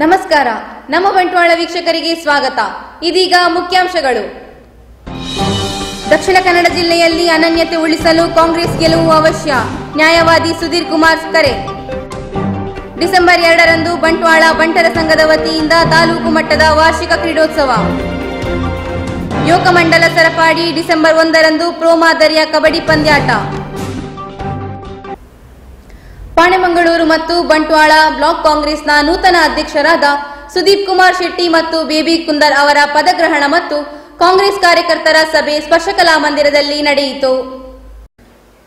ನಮಸ್ಕಾರ. ನಮ್ಮ ಬಂಟ್ವಾಳ ವೀಕ್ಷಕರಿಗೆ ಸ್ವಾಗತ. ಇದೀಗ ಮುಖ್ಯಾಂಶಗಳು. ದಕ್ಷಿಣ ಕನ್ನಡ ಜಿಲ್ಲೆಯಲ್ಲಿ ಅನನ್ಯತೆ ಉಳಿಸಲು ಕಾಂಗ್ರೆಸ್ ಗೆಲುವು ಅವಶ್ಯ. ನ್ಯಾಯವಾದಿ ಸುಧೀರ್ ಕುಮಾರ್ ಕರೆ. ಡಿಸೆಂಬರ್ 2ರಂದು ಬಂಟ್ವಾಳ ಬಂಟರ ಸಂಘದ ವತಿಯಿಂದ ತಾಲೂಕು ಮಟ್ಟದ ವಾರ್ಷಿಕ ಕ್ರೀಡೋತ್ಸವ. ಯೋಗ ಮಂಡಲ ಸರಪಾಡಿ ಡಿಸೆಂಬರ್ 1ರಂದು ಪ್ರೋ ಮಾದರಿಯ ಕಬಡ್ಡಿ ಪಂದ್ಯಾಟ. ಪಾಣೆಮಂಗಳೂರು ಮತ್ತು ಬಂಟ್ವಾಳ ಬ್ಲಾಕ್ ಕಾಂಗ್ರೆಸ್ನ ನೂತನ ಅಧ್ಯಕ್ಷರಾದ ಸುದೀಪ್ ಕುಮಾರ್ ಶೆಟ್ಟಿ ಮತ್ತು ಬೇಬಿ ಕುಂದರ್ ಅವರ ಪದಗ್ರಹಣ ಮತ್ತು ಕಾಂಗ್ರೆಸ್ ಕಾರ್ಯಕರ್ತರ ಸಭೆ ಸ್ಪರ್ಶಕಲಾ ಮಂದಿರದಲ್ಲಿ ನಡೆಯಿತು.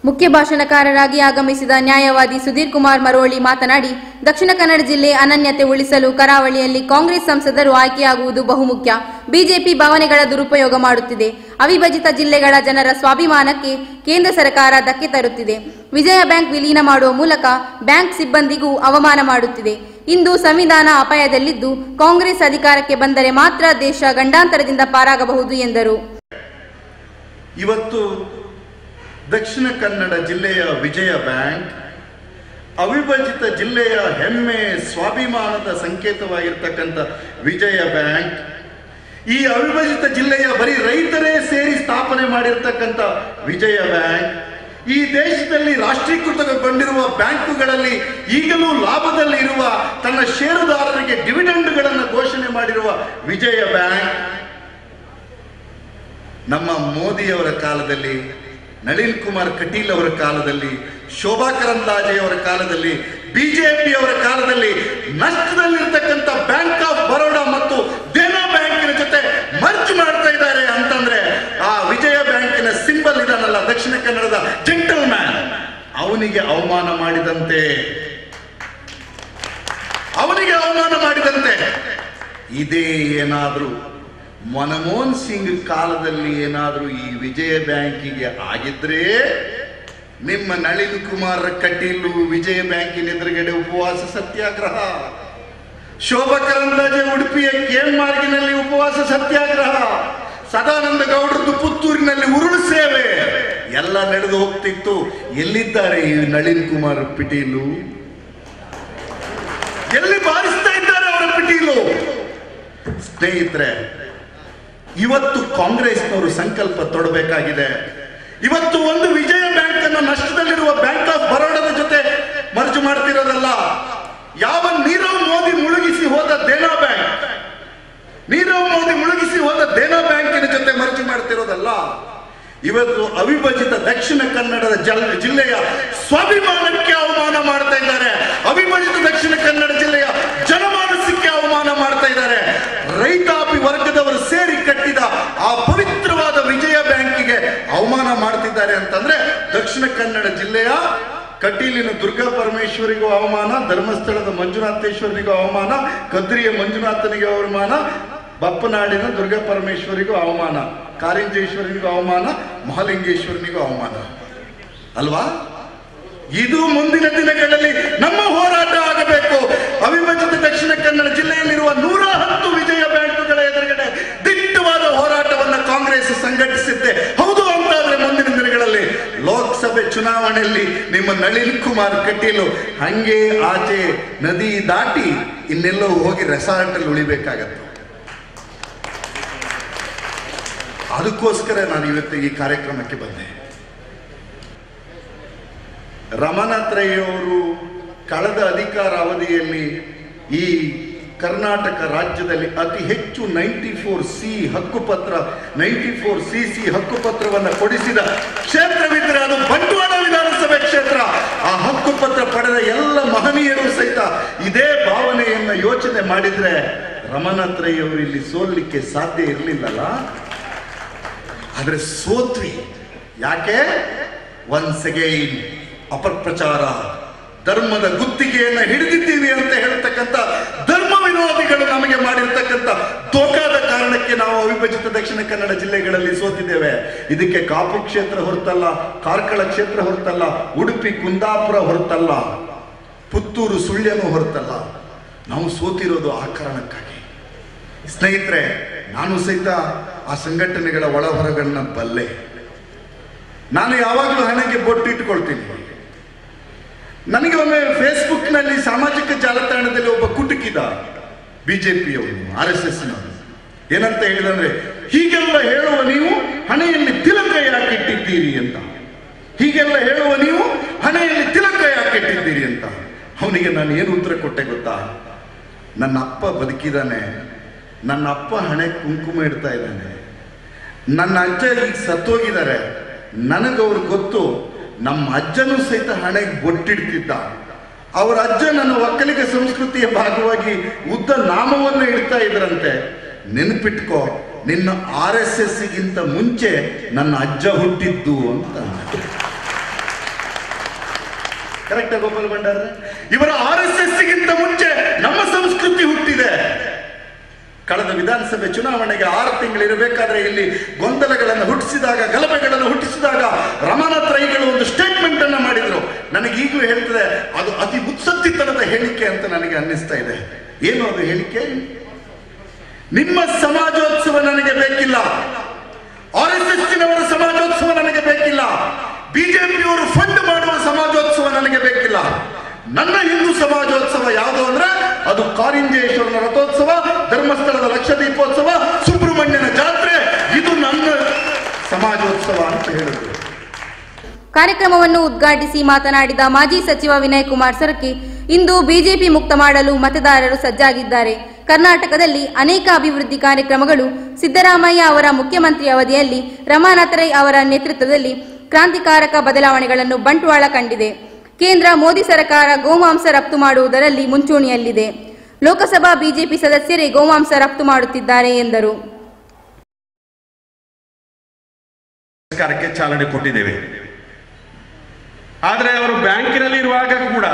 ಮುಖ್ಯ ಭಾಷಣಕಾರರಾಗಿ ಆಗಮಿಸಿದ ನ್ಯಾಯವಾದಿ ಸುಧೀರ್ ಕುಮಾರ್ ಮರೋಳಿ ಮಾತನಾಡಿ, ದಕ್ಷಿಣ ಕನ್ನಡ ಜಿಲ್ಲೆ ಅನನ್ಯತೆ ಉಳಿಸಲು ಕರಾವಳಿಯಲ್ಲಿ ಕಾಂಗ್ರೆಸ್ ಸಂಸದರು ಆಯ್ಕೆಯಾಗುವುದು ಬಹುಮುಖ್ಯ. ಬಿಜೆಪಿ ಭಾವನೆಗಳ ದುರುಪಯೋಗ ಮಾಡುತ್ತಿದೆ. ಅವಿಭಜಿತ ಜಿಲ್ಲೆಗಳ ಜನರ ಸ್ವಾಭಿಮಾನಕ್ಕೆ ಕೇಂದ್ರ ಸರ್ಕಾರ ಧಕ್ಕೆ ತರುತ್ತಿದೆ. ವಿಜಯ ಬ್ಯಾಂಕ್ ವಿಲೀನ ಮಾಡುವ ಮೂಲಕ ಬ್ಯಾಂಕ್ ಸಿಬ್ಬಂದಿಗೂ ಅವಮಾನ ಮಾಡುತ್ತಿದೆ. ಇಂದು ಸಂವಿಧಾನ ಅಪಾಯದಲ್ಲಿದ್ದು ಕಾಂಗ್ರೆಸ್ ಅಧಿಕಾರಕ್ಕೆ ಬಂದರೆ ಮಾತ್ರ ದೇಶ ಗಂಡಾಂತರದಿಂದ ಪಾರಾಗಬಹುದು ಎಂದರು. ಇವತ್ತು ದಕ್ಷಿಣ ಕನ್ನಡ ಜಿಲ್ಲೆಯ ವಿಜಯ ಬ್ಯಾಂಕ್ ಅವಿಭಜಿತ ಜಿಲ್ಲೆಯ ಹೆಮ್ಮೆ ಸ್ವಾಭಿಮಾನದ ಸಂಕೇತವಾಗಿರ್ತಕ್ಕಂಥ ವಿಜಯ ಬ್ಯಾಂಕ್, ಈ ಅವಿಭಜಿತ ಜಿಲ್ಲೆಯ ಬರೀ ರೈತರೇ ಸೇರಿ ಸ್ಥಾಪನೆ ಮಾಡಿರ್ತಕ್ಕಂಥ ವಿಜಯ ಬ್ಯಾಂಕ್, ಈ ದೇಶದಲ್ಲಿ ರಾಷ್ಟ್ರೀಕೃತಗೊಂಡಿರುವ ಬ್ಯಾಂಕುಗಳಲ್ಲಿ ಈಗಲೂ ಲಾಭದಲ್ಲಿ ಇರುವ ತನ್ನ ಷೇರುದಾರರಿಗೆ ಡಿವಿಡೆಂಡ್ಗಳನ್ನು ಘೋಷಣೆ ಮಾಡಿರುವ ವಿಜಯ ಬ್ಯಾಂಕ್, ನಮ್ಮ ಮೋದಿಯವರ ಕಾಲದಲ್ಲಿ, ನಳಿನ್ ಕುಮಾರ್ ಕಟೀಲ್ ಅವರ ಕಾಲದಲ್ಲಿ, ಶೋಭಾ ಕರಂದ್ಲಾಜೆ ಅವರ ಕಾಲದಲ್ಲಿ, ಬಿಜೆಪಿಯವರ ಕಾಲದಲ್ಲಿ ನಷ್ಟದಲ್ಲಿರ್ತಕ್ಕಂಥ ಬ್ಯಾಂಕ್ ಆಫ್ ಬರೋಡಾ ಮತ್ತು ದೇನಾ ಬ್ಯಾಂಕಿನ ಜೊತೆ ಮರ್ಜ್ ಮಾಡ್ತಾ ಇದ್ದಾರೆ ಅಂತಂದ್ರೆ ಆ ವಿಜಯ ಬ್ಯಾಂಕಿನ ಸಿಂಬಲ್ ಇದಾನಲ್ಲ, ದಕ್ಷಿಣ ಕನ್ನಡದ ಜೆಂಟಲ್ ಮ್ಯಾನ್, ಅವನಿಗೆ ಅವಮಾನ ಮಾಡಿದಂತೆ. ಇದೇ ಏನಾದ್ರೂ ಮನಮೋಹನ್ ಸಿಂಗ್ ಕಾಲದಲ್ಲಿ ಏನಾದ್ರೂ ಈ ವಿಜಯ ಬ್ಯಾಂಕಿಗೆ ಆಗಿದ್ರೆ ನಿಮ್ಮ ನಳಿನ್ ಕುಮಾರ್ ಕಟೀಲು ವಿಜಯ ಬ್ಯಾಂಕಿನ ಎದುರುಗಡೆ ಉಪವಾಸ ಸತ್ಯಾಗ್ರಹ, ಶೋಭಾ ಕರಂದ್ಲಾಜೆ ಉಡುಪಿಯ ಕೇಳ್ಮಾರ್ಗಿನಲ್ಲಿ ಉಪವಾಸ ಸತ್ಯಾಗ್ರಹ, ಸದಾನಂದ ಗೌಡರದ್ದು ಪುತ್ತೂರಿನಲ್ಲಿ ಉರುಳು ಸೇವೆ ಎಲ್ಲ ನಡೆದು ಹೋಗ್ತಿತ್ತು. ಎಲ್ಲಿದ್ದಾರೆ ಈ ನಳಿನ್ ಕುಮಾರ್ ಪಿಟೀಲು? ಎಲ್ಲಿ ಬಾರಿಸ್ತಾ ಇದ್ದಾರೆ ಅವರ ಪಿಟೀಲು? ಸ್ನೇಹಿತರೆ, ಇವತ್ತು ಕಾಂಗ್ರೆಸ್ನವರು ಸಂಕಲ್ಪ ತೊಡಬೇಕಾಗಿದೆ. ಇವತ್ತು ಒಂದು ವಿಜಯ ಬ್ಯಾಂಕ್ ಅನ್ನು ನಷ್ಟದಲ್ಲಿರುವ ಬ್ಯಾಂಕ್ ಆಫ್ ಬರೋಡದ ಜೊತೆ ಮರ್ಜು ಮಾಡ್ತಿರೋದಲ್ಲ, ಯಾವ ನೀರವ್ ಮೋದಿ ಮುಳುಗಿಸಿ ಹೋದ ದೇನಾ ಬ್ಯಾಂಕಿನ ಜೊತೆ ಮರ್ಜು ಮಾಡ್ತಿರೋದಲ್ಲ, ಇವತ್ತು ಅವಿಭಜಿತ ದಕ್ಷಿಣ ಕನ್ನಡದ ಜಿಲ್ಲೆಯ ಸ್ವಾಭಿಮಾನಕ್ಕೆ ಅವಮಾನ ಮಾಡ್ತಾ ಇದ್ದಾರೆ. ಅವಿಭಜಿತ ದಕ್ಷಿಣ ಕನ್ನಡ ಜಿಲ್ಲೆಯ ಜನಮಾನಸಕ್ಕೆ ಅವಮಾನ ಮಾಡ್ತಾ ಇದ್ದಾರೆ. ರೈತಾಪಿ ವರ್ಗದವರು ಸೇರಿ ಕಟ್ಟಿದ ಆ ಪವಿತ್ರವಾದ ವಿಜಯ ಬ್ಯಾಂಕಿಗೆ ಅವಮಾನ ಮಾಡ್ತಿದ್ದಾರೆ ಅಂತಂದ್ರೆ ದಕ್ಷಿಣ ಕನ್ನಡ ಜಿಲ್ಲೆಯ ಕಟೀಲಿನ ದುರ್ಗಾ ಪರಮೇಶ್ವರಿಗೂ ಅವಮಾನ, ಧರ್ಮಸ್ಥಳದ ಮಂಜುನಾಥೇಶ್ವರನಿಗೂ ಅವಮಾನ, ಕದ್ರಿಯ ಮಂಜುನಾಥನಿಗೆ ಅವಮಾನ, ಬಪ್ಪನಾಡಿನ ದುರ್ಗಾ ಪರಮೇಶ್ವರಿಗೂ ಅವಮಾನ, ಕಾರಿಂಜೇಶ್ವರನಿಗೂ ಅವಮಾನ, ಮಹಾಲಿಂಗೇಶ್ವರನಿಗೂ ಅವಮಾನ ಅಲ್ವಾ? ಇದು ಮುಂದಿನ ದಿನಗಳಲ್ಲಿ ನಮ್ಮ ಹೋರಾಟ ಆಗಬೇಕು. ಅವಿಭಜಿತ ದಕ್ಷಿಣ ಕನ್ನಡ ಜಿಲ್ಲೆಯಲ್ಲಿರುವ 110 ವಿಜಯ ಬ್ಯಾಂಕುಗಳ ಎದುರುಗಡೆ ದಿಟ್ಟವಾದ ಹೋರಾಟವನ್ನು ಕಾಂಗ್ರೆಸ್ ಸಂಘಟಿಸಿದ್ದೆ ಹೌದು ಅಂತಾದ್ರೆ ಮುಂದಿನ ದಿನಗಳಲ್ಲಿ ಲೋಕಸಭೆ ಚುನಾವಣೆಯಲ್ಲಿ ನಿಮ್ಮ ನಳಿನ್ ಕುಮಾರ್ ಕಟೀಲು ಹಂಗೆ ಆಚೆ ನದಿ ದಾಟಿ ಇನ್ನೆಲ್ಲೋ ಹೋಗಿ ರೆಸಾರ್ಟ್ ಅಲ್ಲಿ ಉಳಿಬೇಕಾಗತ್ತೆ. ಅದಕ್ಕೋಸ್ಕರ ನಾನು ಇವತ್ತು ಈ ಕಾರ್ಯಕ್ರಮಕ್ಕೆ ಬಂದೆ. ರಮನಾಥ್ ರೈ ಅವರು ಕಳೆದ ಅಧಿಕಾರ ಅವಧಿಯಲ್ಲಿ ಈ ಕರ್ನಾಟಕ ರಾಜ್ಯದಲ್ಲಿ ಅತಿ ಹೆಚ್ಚು 94C ಹಕ್ಕುಪತ್ರ 94CC ಹಕ್ಕುಪತ್ರವನ್ನು ಕೊಡಿಸಿದ ಕ್ಷೇತ್ರವಿದ್ದರೆ ಅದು ಬಂಟ್ವಾಳ ವಿಧಾನಸಭೆ ಕ್ಷೇತ್ರ. ಆ ಹಕ್ಕುಪತ್ರ ಪಡೆದ ಎಲ್ಲ ಮಹನೀಯರು ಸಹಿತ ಇದೇ ಭಾವನೆಯನ್ನ ಯೋಚನೆ ಮಾಡಿದ್ರೆ ರಮನಾಥ್ ರೈ ಅವರು ಇಲ್ಲಿ ಸೋಲಿಕ್ಕೆ ಸಾಧ್ಯ ಇರಲಿಲ್ಲಲ್ಲ. ಆದ್ರೆ ಸೋತ್ವಿ. ಯಾಕೆ? ಒನ್ಸ್ ಅಗೈನ್ ಅಪಪ್ರಚಾರ, ಧರ್ಮದ ಗುತ್ತಿಗೆಯನ್ನ ಹಿಡಿದಿದ್ದೀವಿ ಅಂತ ಹೇಳ್ತಕ್ಕಂಥ ಧರ್ಮ ವಿರೋಧಿಗಳು ನಮಗೆ ಮಾಡಿರ್ತಕ್ಕಂಥ ದೋಖಾದ ಕಾರಣಕ್ಕೆ ನಾವು ಅವಿಭಜಿತ ದಕ್ಷಿಣ ಕನ್ನಡ ಜಿಲ್ಲೆಗಳಲ್ಲಿ ಸೋತಿದ್ದೇವೆ. ಇದಕ್ಕೆ ಕಾಪು ಕ್ಷೇತ್ರ ಹೊರತಲ್ಲ, ಕಾರ್ಕಳ ಕ್ಷೇತ್ರ ಹೊರತಲ್ಲ, ಉಡುಪಿ ಕುಂದಾಪುರ ಹೊರತಲ್ಲ, ಪುತ್ತೂರು ಸುಳ್ಯನೂ ಹೊರತಲ್ಲ. ನಾವು ಸೋತಿರೋದು ಆ ಕಾರಣಕ್ಕಾಗಿ. ಸ್ನೇಹಿತರೆ, ನಾನು ಸಹಿತ ಆ ಸಂಘಟನೆಗಳ ಒಳಹೊರಗಳನ್ನ ಬಲ್ಲೆ. ನಾನು ಯಾವಾಗಲೂ ಹಣೆಗೆ ಬೊಟ್ಟು ಇಟ್ಕೊಳ್ತೀನಿ. ನನಗೆ ಒಮ್ಮೆ ಫೇಸ್ಬುಕ್ ನಲ್ಲಿ ಸಾಮಾಜಿಕ ಜಾಲತಾಣದಲ್ಲಿ ಒಬ್ಬ ಕುಟುಕಿದ ಬಿಜೆಪಿಯವರು, RSSನವರು ಏನಂತ ಹೇಳಿದಂದ್ರೆ, ಹೀಗೆಲ್ಲ ಹೇಳುವ ನೀವು ಹಣೆಯಲ್ಲಿ ತಿಲಕ ಯಾಕಿಟ್ಟಿದ್ದೀರಿ ಅಂತ. ಹೀಗೆಲ್ಲ ಹೇಳುವ ನೀವು ಹಣೆಯಲ್ಲಿ ತಿಲಕ ಯಾಕಿಟ್ಟಿದ್ದೀರಿ ಅಂತ. ಅವನಿಗೆ ನಾನು ಏನು ಉತ್ತರ ಕೊಟ್ಟೆ ಗೊತ್ತಾ? ನನ್ನ ಅಪ್ಪ ಬದುಕಿದ್ದಾನೆ, ನನ್ನ ಅಪ್ಪ ಹಣೆ ಕುಂಕುಮ ಇಡ್ತಾ ಇದ್ದಾನೆ, ನನ್ನ ಅಜ್ಜ ಈಗ ಸತ್ತೋಗಿದ್ದಾರೆ. ನನಗವ್ರು ಗೊತ್ತು, ನಮ್ಮ ಅಜ್ಜನೂ ಸಹಿತ ಹಣೆಗೆ ಬೊಟ್ಟಿಡ್ತಿದ್ದ. ಅವರ ಅಜ್ಜ ನನ್ನ ಒಕ್ಕಲಿಗ ಸಂಸ್ಕೃತಿಯ ಭಾಗವಾಗಿ ಉದ್ದ ನಾಮವನ್ನು ಇಡ್ತಾ ಇದ್ರಂತೆ. ನೆನಪಿಟ್ಕೋ, ನಿನ್ನ RSSಗಿಂತ ಮುಂಚೆ ನನ್ನ ಅಜ್ಜ ಹುಟ್ಟಿದ್ದು ಅಂತ. ಕರೆಕ್ಟ್ ಗೋಪಾಲ್ ಭಂಡಾರ? ಇವರ RSSಗಿಂತ ಮುಂಚೆ ನಮ್ಮ ಸಂಸ್ಕೃತಿ ಹುಟ್ಟಿದೆ. ಕಳೆದ ವಿಧಾನಸಭೆ ಚುನಾವಣೆಗೆ 6 ತಿಂಗಳಿರಬೇಕಾದ್ರೆ ಇಲ್ಲಿ ಗೊಂದಲಗಳನ್ನು ಹುಟ್ಟಿಸಿದಾಗ, ಗಲಭೆಗಳನ್ನು ಹುಟ್ಟಿಸಿದಾಗ ರಮಾನಾಥ್ ರೈಗಳು ಒಂದು ಸ್ಟೇಟ್ಮೆಂಟ್ ಅನ್ನು ಮಾಡಿದ್ರು. ನನಗೆ ಈಗಲೂ ಹೇಳ್ತದೆ, ಅದು ಅತಿ ಮುತ್ಸದ್ದಿತನದ ಹೇಳಿಕೆ ಅಂತ ನನಗೆ ಅನ್ನಿಸ್ತಾ ಇದೆ. ಏನು ಅದು ಹೇಳಿಕೆ? ನಿಮ್ಮ ಸಮಾಜೋತ್ಸವ ನನಗೆ ಬೇಕಿಲ್ಲ, RSSನವರ ಸಮಾಜೋತ್ಸವ ನನಗೆ ಬೇಕಿಲ್ಲ, ಬಿಜೆಪಿಯವರು ಫಂಡ್ ಮಾಡುವ ಸಮಾಜೋತ್ಸವ ನನಗೆ ಬೇಕಿಲ್ಲ. ನನ್ನ ಹಿಂದೂ ಸಮಾಜೋತ್ಸವ ಯಾವುದು ಅಂದ್ರೆ ಅದು ಕಾರಿಂಜೇಶ್ವರನ ರಥೋತ್ಸವ, ಧರ್ಮಸ್ಥಳದ ಲಕ್ಷ ದೀಪೋತ್ಸವ, ಸುಬ್ರಹ್ಮಣ್ಯನ ಜಾತ್ರೆ. ಇದು ನನ್ನ ಸಮಾಜೋತ್ಸವ ಅಂತ ಹೇಳಿದ್ರು. ಕಾರ್ಯಕ್ರಮವನ್ನು ಉದ್ಘಾಟಿಸಿ ಮಾತನಾಡಿದ ಮಾಜಿ ಸಚಿವ ವಿನಯ್ ಕುಮಾರ್ ಸೊರಕೆ, ಇಂದು ಬಿಜೆಪಿ ಮುಕ್ತ ಮಾಡಲು ಮತದಾರರು ಸಜ್ಜಾಗಿದ್ದಾರೆ. ಕರ್ನಾಟಕದಲ್ಲಿ ಅನೇಕ ಅಭಿವೃದ್ಧಿ ಕಾರ್ಯಕ್ರಮಗಳು ಸಿದ್ದರಾಮಯ್ಯ ಅವರ ಮುಖ್ಯಮಂತ್ರಿ ಅವಧಿಯಲ್ಲಿ ರಮಾನಾಥ್ ರೈ ಅವರ ನೇತೃತ್ವದಲ್ಲಿ ಕ್ರಾಂತಿಕಾರಕ ಬದಲಾವಣೆಗಳನ್ನು ಬಂಟ್ವಾಳ ಕಂಡಿದೆ. ಕೇಂದ್ರ ಮೋದಿ ಸರ್ಕಾರ ಗೋಮಾಂಸ ರಫ್ತು ಮಾಡುವುದರಲ್ಲಿ ಮುಂಚೂಣಿಯಲ್ಲಿದೆ. ಲೋಕಸಭಾ ಬಿಜೆಪಿ ಸದಸ್ಯರೇ ಗೋಮಾಂಸ ರಫ್ತು ಮಾಡುತ್ತಿದ್ದಾರೆ ಎಂದರು. ಸರ್ಕಾರಕ್ಕೆ ಚಾಲನೆ ಕೊಟ್ಟಿದ್ದೇವೆ. ಆದರೆ ಅವರು ಬ್ಯಾಂಕಿನಲ್ಲಿ ಇರುವಾಗ ಕೂಡ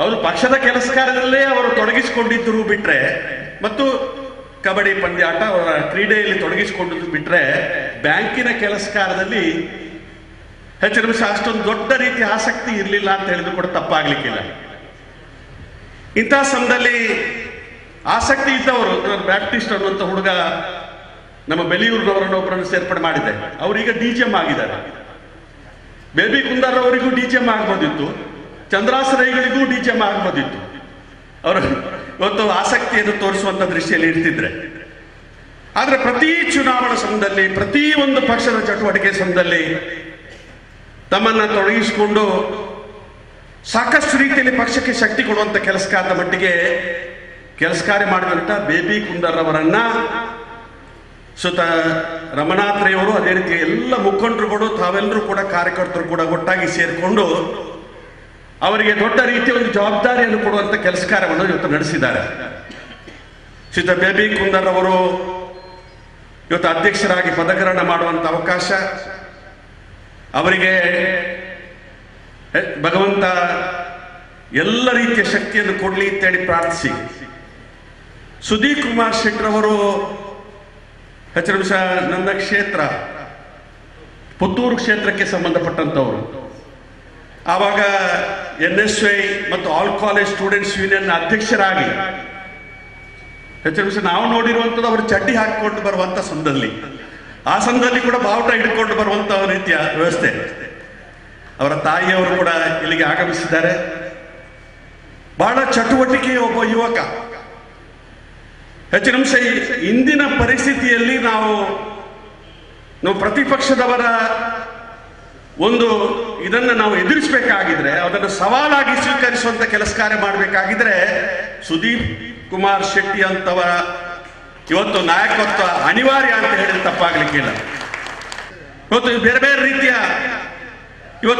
ಅವರು ಪಕ್ಷದ ಕೆಲಸ ಕಾರ್ಯದಲ್ಲೇ ಅವರು ತೊಡಗಿಸಿಕೊಂಡಿದ್ದರು ಬಿಟ್ರೆ, ಮತ್ತು ಕಬಡ್ಡಿ ಪಂದ್ಯಾಟ ಅವರ ಕ್ರೀಡೆಯಲ್ಲಿ ತೊಡಗಿಸಿಕೊಂಡಿದ್ದು ಬಿಟ್ರೆ, ಬ್ಯಾಂಕಿನ ಕೆಲಸ ಕಾರ್ಯದಲ್ಲಿ ಹೆಚ್ಚಿನ ನಿಮಿಷ ಅಷ್ಟೊಂದು ದೊಡ್ಡ ರೀತಿಯ ಆಸಕ್ತಿ ಇರಲಿಲ್ಲ ಅಂತ ಹೇಳಿದ್ರು ಕೂಡ ತಪ್ಪಾಗ್ಲಿಕ್ಕಿಲ್ಲ. ಇಂತಹ ಸಮಯದಲ್ಲಿ ಆಸಕ್ತಿ ಇದ್ದವರು, ಬ್ಯಾಪ್ಟಿಸ್ಟ್ ಅನ್ನುವಂಥ ಹುಡುಗ ನಮ್ಮ ಬೆಲಿಯೂರಿನವರನ್ನೊಬ್ಬರನ್ನು ಸೇರ್ಪಡೆ ಮಾಡಿದೆ. ಅವರೀಗ DGM ಆಗಿದ್ದಾರೆ. ಬೇಬಿ ಕುಂದಾರ್ ಅವರಿಗೂ DGM ಆಗ್ಬೋದಿತ್ತು, ಚಂದ್ರಾಸರೈಗಳಿಗೂ DGM ಆಗ್ಬೋದಿತ್ತು. ಅವರು ಇವತ್ತು ಆಸಕ್ತಿಯನ್ನು ತೋರಿಸುವಂತ ದೃಷ್ಟಿಯಲ್ಲಿ ಇರ್ತಿದ್ರೆ. ಆದ್ರೆ ಪ್ರತಿ ಚುನಾವಣಾ ಸಮಯದಲ್ಲಿ, ಪ್ರತಿ ಒಂದು ಪಕ್ಷದ ಚಟುವಟಿಕೆ ಸಮಯದಲ್ಲಿ ತಮ್ಮನ್ನ ತೊಡಗಿಸಿಕೊಂಡು ಸಾಕಷ್ಟು ರೀತಿಯಲ್ಲಿ ಪಕ್ಷಕ್ಕೆ ಶಕ್ತಿ ಕೊಡುವಂತ ಕೆಲಸಕಾರದ ಮಟ್ಟಿಗೆ ಕೆಲಸ ಕಾರ್ಯ ಮಾಡಿದಂತ ಬೇಬಿ ಕುಂದರ್ ಅವರನ್ನ ರಮನಾಥ್ ರೈ ಅವರು, ಅದೇ ರೀತಿ ಎಲ್ಲ ಮುಖಂಡರುಗಳು, ತಾವೆಲ್ಲರೂ ಕೂಡ ಕಾರ್ಯಕರ್ತರು ಕೂಡ ಒಟ್ಟಾಗಿ ಸೇರಿಕೊಂಡು ಅವರಿಗೆ ದೊಡ್ಡ ರೀತಿಯ ಒಂದು ಜವಾಬ್ದಾರಿಯನ್ನು ಕೊಡುವಂತ ಕೆಲಸ ಕಾರ್ಯವನ್ನು ಇವತ್ತು ನಡೆಸಿದ್ದಾರೆ. ಬೇಬಿ ಕುಂದರ್ ಅವರು ಇವತ್ತು ಅಧ್ಯಕ್ಷರಾಗಿ ಪದಗ್ರಹಣ ಮಾಡುವಂತ ಅವಕಾಶ ಅವರಿಗೆ ಭಗವಂತ ಎಲ್ಲ ರೀತಿಯ ಶಕ್ತಿಯನ್ನು ಕೊಡ್ಲಿ ಅಂತೇಳಿ ಪ್ರಾರ್ಥಿಸಿ, ಸುದೀಪ್ ಕುಮಾರ್ ಶೆಟ್ಟರ್ ಅವರು ಹೆಚ್ಚಿನ ನಿಮಿಷ ನನ್ನ ಕ್ಷೇತ್ರ ಪುತ್ತೂರು ಕ್ಷೇತ್ರಕ್ಕೆ ಸಂಬಂಧಪಟ್ಟಂತವರು, ಆವಾಗ NSY ಮತ್ತು ಆಲ್ ಕಾಲೇಜ್ ಸ್ಟೂಡೆಂಟ್ಸ್ ಯೂನಿಯನ್ ಅಧ್ಯಕ್ಷರಾಗಿ ಹೆಚ್ಚಿನ ನಿಮಿಷ ನಾವು ನೋಡಿರುವಂಥದ್ದು ಅವರು ಚಡ್ಡಿ ಹಾಕಿಕೊಂಡು ಬರುವಂತ ಸಂದರ್ಭದಲ್ಲಿ, ಆ ಸಂದರ್ಭದಲ್ಲಿ ಕೂಡ ಬಾವುಟ ಹಿಡ್ಕೊಂಡು ಬರುವಂತ ರೀತಿಯ ವ್ಯವಸ್ಥೆ. ಅವರ ತಾಯಿಯವರು ಕೂಡ ಇಲ್ಲಿಗೆ ಆಗಮಿಸಿದ್ದಾರೆ. ಬಹಳ ಚಟುವಟಿಕೆಯ ಒಬ್ಬ ಯುವಕ. ಹೆಚ್ಚಿನ ಅಂಶ ಇಂದಿನ ಪರಿಸ್ಥಿತಿಯಲ್ಲಿ ನಾವು ಪ್ರತಿಪಕ್ಷದವರ ಒಂದು ಇದನ್ನು ನಾವು ಎದುರಿಸಬೇಕಾಗಿದ್ರೆ, ಅದನ್ನು ಸವಾಲಾಗಿ ಸ್ವೀಕರಿಸುವಂತ ಕೆಲಸ ಕಾರ್ಯ ಮಾಡಬೇಕಾಗಿದ್ರೆ ಸುದೀಪ್ ಕುಮಾರ್ ಶೆಟ್ಟಿ ಅಂತವರ ಇವತ್ತು ನಾಯಕತ್ವ ಅನಿವಾರ್ಯ ಅಂತ ಹೇಳಿದ್ರೆ ತಪ್ಪಾಗ್ಲಿಕ್ಕಿಲ್ಲ. ಇವತ್ತು ಬೇರೆ ಬೇರೆ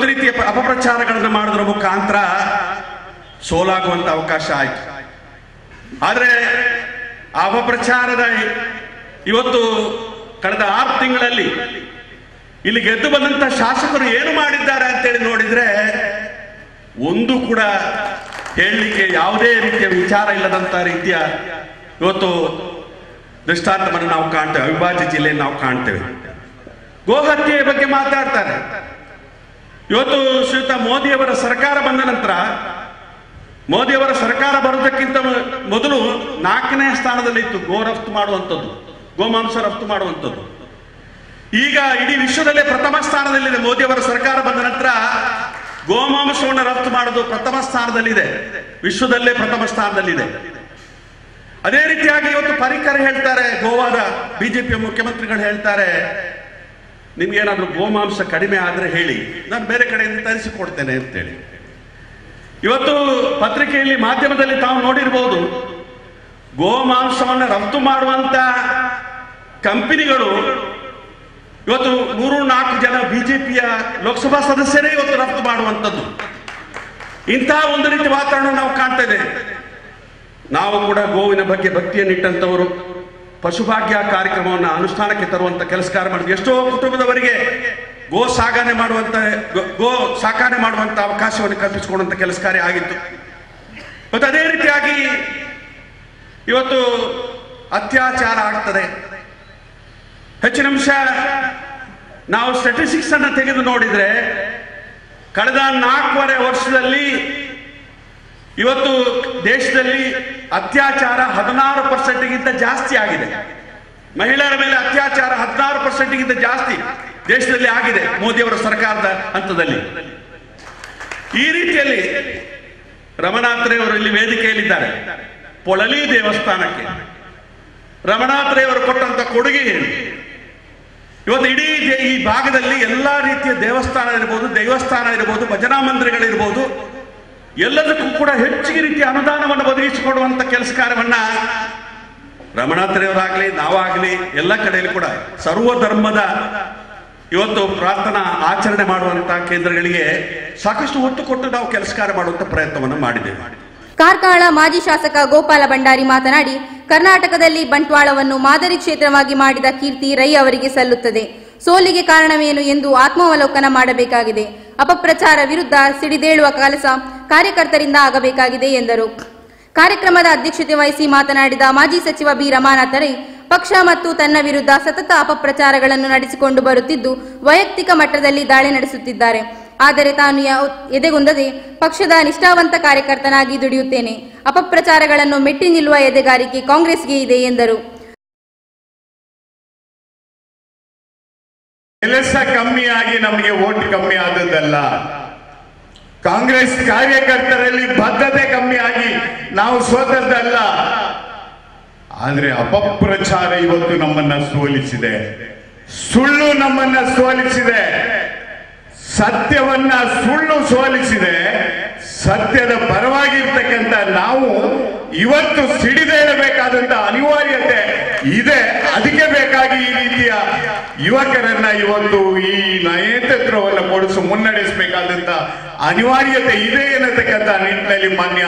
ರೀತಿಯ ಅಪಪ್ರಚಾರಗಳನ್ನು ಮಾಡೋದ್ರ ಮುಖಾಂತರ ಸೋಲಾಗುವಂತ ಅವಕಾಶ ಆಯ್ತು. ಆದ್ರೆ ಆ ಅಪಪ್ರಚಾರದ ಇವತ್ತು ಕಳೆದ 6 ತಿಂಗಳಲ್ಲಿ ಇಲ್ಲಿ ಗೆದ್ದು ಬಂದಂತ ಶಾಸಕರು ಏನು ಮಾಡಿದ್ದಾರೆ ಅಂತೇಳಿ ನೋಡಿದ್ರೆ ಒಂದು ಕೂಡ ಹೇಳಲಿಕ್ಕೆ ಯಾವುದೇ ರೀತಿಯ ವಿಚಾರ ಇಲ್ಲದಂತ ರೀತಿಯ ಇವತ್ತು ದೃಷ್ಟಾಂತವನ್ನು ನಾವು ಕಾಣ್ತೇವೆ. ಅವಿಭಾಜ್ಯ ಜಿಲ್ಲೆಯನ್ನು ನಾವು ಕಾಣ್ತೇವೆ. ಗೋಹತ್ಯೆಯ ಬಗ್ಗೆ ಮಾತಾಡ್ತಾರೆ. ಇವತ್ತು ಶ್ರೀಯುತ ಮೋದಿಯವರ ಸರ್ಕಾರ ಬಂದ ನಂತರ, ಮೋದಿಯವರ ಸರ್ಕಾರ ಬರೋದಕ್ಕಿಂತ ಮೊದಲು 4ನೇ ಸ್ಥಾನದಲ್ಲಿತ್ತು ಗೋ ರಫ್ತು ಮಾಡುವಂಥದ್ದು, ಗೋಮಾಂಸ ರಫ್ತು ಮಾಡುವಂಥದ್ದು. ಈಗ ಇಡೀ ವಿಶ್ವದಲ್ಲೇ ಪ್ರಥಮ ಸ್ಥಾನದಲ್ಲಿದೆ. ಮೋದಿಯವರ ಸರ್ಕಾರ ಬಂದ ನಂತರ ಗೋಮಾಂಸವನ್ನು ರಫ್ತು ಮಾಡೋದು ಪ್ರಥಮ ಸ್ಥಾನದಲ್ಲಿದೆ, ವಿಶ್ವದಲ್ಲೇ ಪ್ರಥಮ ಸ್ಥಾನದಲ್ಲಿದೆ. ಅದೇ ರೀತಿಯಾಗಿ ಇವತ್ತು ಪರಿಕರ್ ಹೇಳ್ತಾರೆ, ಗೋವಾದ ಬಿಜೆಪಿಯ ಮುಖ್ಯಮಂತ್ರಿಗಳು ಹೇಳ್ತಾರೆ, ನಿಮ್ಗೇನಾದ್ರೂ ಗೋಮಾಂಸ ಕಡಿಮೆ ಆದ್ರೆ ಹೇಳಿ, ನಾನು ಬೇರೆ ಕಡೆಯಿಂದ ತರಿಸಿಕೊಡ್ತೇನೆ ಅಂತೇಳಿ. ಇವತ್ತು ಪತ್ರಿಕೆಯಲ್ಲಿ, ಮಾಧ್ಯಮದಲ್ಲಿ ತಾವು ನೋಡಿರ್ಬೋದು, ಗೋಮಾಂಸವನ್ನು ರಫ್ತು ಮಾಡುವಂತ ಕಂಪನಿಗಳು ಇವತ್ತು 3-4 ಜನ ಬಿಜೆಪಿಯ ಲೋಕಸಭಾ ಸದಸ್ಯರೇ ಇವತ್ತು ರಫ್ತು ಮಾಡುವಂಥದ್ದು. ಇಂತಹ ಒಂದು ರೀತಿ ವಾತಾವರಣ ನಾವು ಕಾಣ್ತಾ ಇದ್ದೇವೆ. ನಾವು ಕೂಡ ಗೋವಿನ ಬಗ್ಗೆ ಭಕ್ತಿಯನ್ನಿಟ್ಟಂಥವರು, ಪಶುಭಾಗ್ಯ ಕಾರ್ಯಕ್ರಮವನ್ನು ಅನುಷ್ಠಾನಕ್ಕೆ ತರುವಂತ ಕೆಲಸ ಕಾರ್ಯ ಮಾಡಿದ್ವಿ. ಎಷ್ಟೋ ಕುಟುಂಬದವರಿಗೆ ಗೋ ಸಾಗಣೆ ಮಾಡುವಂತ ಅವಕಾಶವನ್ನು ಕಲ್ಪಿಸಿಕೊಡುವಂತ ಕೆಲಸ ಕಾರ್ಯ ಆಗಿತ್ತು. ಮತ್ತು ಅದೇ ರೀತಿಯಾಗಿ ಇವತ್ತು ಅತ್ಯಾಚಾರ ಆಗ್ತದೆ. ಹೆಚ್ಚಿನ ಅಂಶ ನಾವು ಸ್ಟ್ಯಾಟಿಸ್ಟಿಕ್ಸ್ ಅನ್ನು ತೆಗೆದು ನೋಡಿದ್ರೆ ಕಳೆದ 4.5 ವರ್ಷದಲ್ಲಿ ಇವತ್ತು ದೇಶದಲ್ಲಿ ಅತ್ಯಾಚಾರ 16%ಗಿಂತ ಜಾಸ್ತಿ ಆಗಿದೆ. ಮಹಿಳೆಯರ ಮೇಲೆ ಅತ್ಯಾಚಾರ 16%ಗಿಂತ ಜಾಸ್ತಿ ದೇಶದಲ್ಲಿ ಆಗಿದೆ ಮೋದಿಯವರ ಸರ್ಕಾರದ ಹಂತದಲ್ಲಿ. ಈ ರೀತಿಯಲ್ಲಿ ರಮನಾಥ್ರೇಯವರು ಇಲ್ಲಿ ವೇದಿಕೆಯಲ್ಲಿದ್ದಾರೆ. ಪೊಳಲಿ ದೇವಸ್ಥಾನಕ್ಕೆ ರಮನಾಥ್ರೇಯವರು ಕೊಟ್ಟಂತ ಕೊಡುಗೆ ಇವತ್ತು ಇಡೀ ಈ ಭಾಗದಲ್ಲಿ ಎಲ್ಲಾ ರೀತಿಯ ದೇವಸ್ಥಾನ ಇರ್ಬೋದು, ದೈವಸ್ಥಾನ ಇರ್ಬೋದು, ಭಜನಾ ಮಂದಿರಗಳಿರ್ಬೋದು, ಎಲ್ಲದಕ್ಕೂ ಕೂಡ ಹೆಚ್ಚಿನ ರೀತಿಯ ಅನುದಾನವನ್ನು ಒದಗಿಸಿಕೊಡುವಂತ ಕೆಲಸ ಕಾರ್ಯವನ್ನ ರಮನಾಥ್ರೇಯವರಾಗ್ಲಿ, ನಾವಾಗ್ಲಿ ಎಲ್ಲ ಕಡೆಯಲ್ಲಿ ಕೂಡ ಸರ್ವಧರ್ಮದ ಇವತ್ತು ಪ್ರಾರ್ಥನಾ ಆಚರಣೆ ಮಾಡುವಂತಹ ಕೇಂದ್ರಗಳಿಗೆ ಸಾಕಷ್ಟು ಒತ್ತು ಕೊಟ್ಟು ನಾವು ಕೆಲಸ ಕಾರ್ಯ ಮಾಡುವಂತ ಪ್ರಯತ್ನವನ್ನು ಮಾಡಿದ್ದೇವೆ. ಕಾರ್ಕಳ ಮಾಜಿ ಶಾಸಕ ಗೋಪಾಲ ಭಂಡಾರಿ ಮಾತನಾಡಿ, ಕರ್ನಾಟಕದಲ್ಲಿ ಬಂಟ್ವಾಳವನ್ನು ಮಾದರಿ ಕ್ಷೇತ್ರವಾಗಿ ಮಾಡಿದ ಕೀರ್ತಿ ರೈ ಅವರಿಗೆ ಸಲ್ಲುತ್ತದೆ. ಸೋಲಿಗೆ ಕಾರಣವೇನು ಎಂದು ಆತ್ಮಾವಲೋಕನ ಮಾಡಬೇಕಾಗಿದೆ. ಅಪಪ್ರಚಾರ ವಿರುದ್ಧ ಸಿಡಿದೇಳುವ ಕೆಲಸ ಕಾರ್ಯಕರ್ತರಿಂದ ಆಗಬೇಕಾಗಿದೆ ಎಂದರು. ಕಾರ್ಯಕ್ರಮದ ಅಧ್ಯಕ್ಷತೆ ವಹಿಸಿ ಮಾತನಾಡಿದ ಮಾಜಿ ಸಚಿವ ಬಿ ರಮಾನಾಥ ರೈ, ಪಕ್ಷ ಮತ್ತು ತನ್ನ ವಿರುದ್ಧ ಸತತ ಅಪಪ್ರಚಾರಗಳನ್ನು ನಡೆಸಿಕೊಂಡು ಬರುತ್ತಿದ್ದು ವೈಯಕ್ತಿಕ ಮಟ್ಟದಲ್ಲಿ ದಾಳಿ ನಡೆಸುತ್ತಿದ್ದಾರೆ. ಆದರೆ ತಾನು ಎದೆಗುಂದದೆ ಪಕ್ಷದ ನಿಷ್ಠಾವಂತ ಕಾರ್ಯಕರ್ತನಾಗಿ ದುಡಿಯುತ್ತೇನೆ. ಅಪಪ್ರಚಾರಗಳನ್ನು ಮೆಟ್ಟಿ ನಿಲ್ಲುವ ಎದೆಗಾರಿಕೆ ಕಾಂಗ್ರೆಸ್ಗೆ ಇದೆ ಎಂದರು. ಕೆಲಸ ಕಮ್ಮಿಯಾಗಿ ನಮಗೆ ವೋಟ್ ಕಮ್ಮಿ ಆದದ್ದಲ್ಲ, ಕಾಂಗ್ರೆಸ್ ಕಾರ್ಯಕರ್ತರಲ್ಲಿ ಬದ್ಧತೆ ಕಮ್ಮಿಯಾಗಿ ನಾವು ಸೋತದ್ದಲ್ಲ. ಆದ್ರೆ ಅಪಪ್ರಚಾರ ಇವತ್ತು ನಮ್ಮನ್ನ ಸೋಲಿಸಿದೆ, ಸುಳ್ಳು ನಮ್ಮನ್ನ ಸೋಲಿಸಿದೆ, ಸತ್ಯವನ್ನ ಸುಳ್ಳು ಸೋಲಿಸಿದೆ. ಸತ್ಯದ ಪರವಾಗಿರ್ತಕ್ಕಂಥ ನಾವು ಇವತ್ತು ಸಿಡಿದೇಳಬೇಕಾದಂತ ಅನಿವಾರ್ಯತೆ ಇದೆ. ಅದಕ್ಕೆ ಬೇಕಾಗಿ ಈ ರೀತಿಯ ಯುವಕರನ್ನ ಇವತ್ತು ಈ ನೇತೃತ್ವವನ್ನು ಮುನ್ನಡೆಸಬೇಕಾದಂತ ಅನಿವಾರ್ಯತೆ ಇದೆ ಎನ್ನತಕ್ಕಂಥ ನಿಟ್ಟಿನಲ್ಲಿ ಮಾನ್ಯ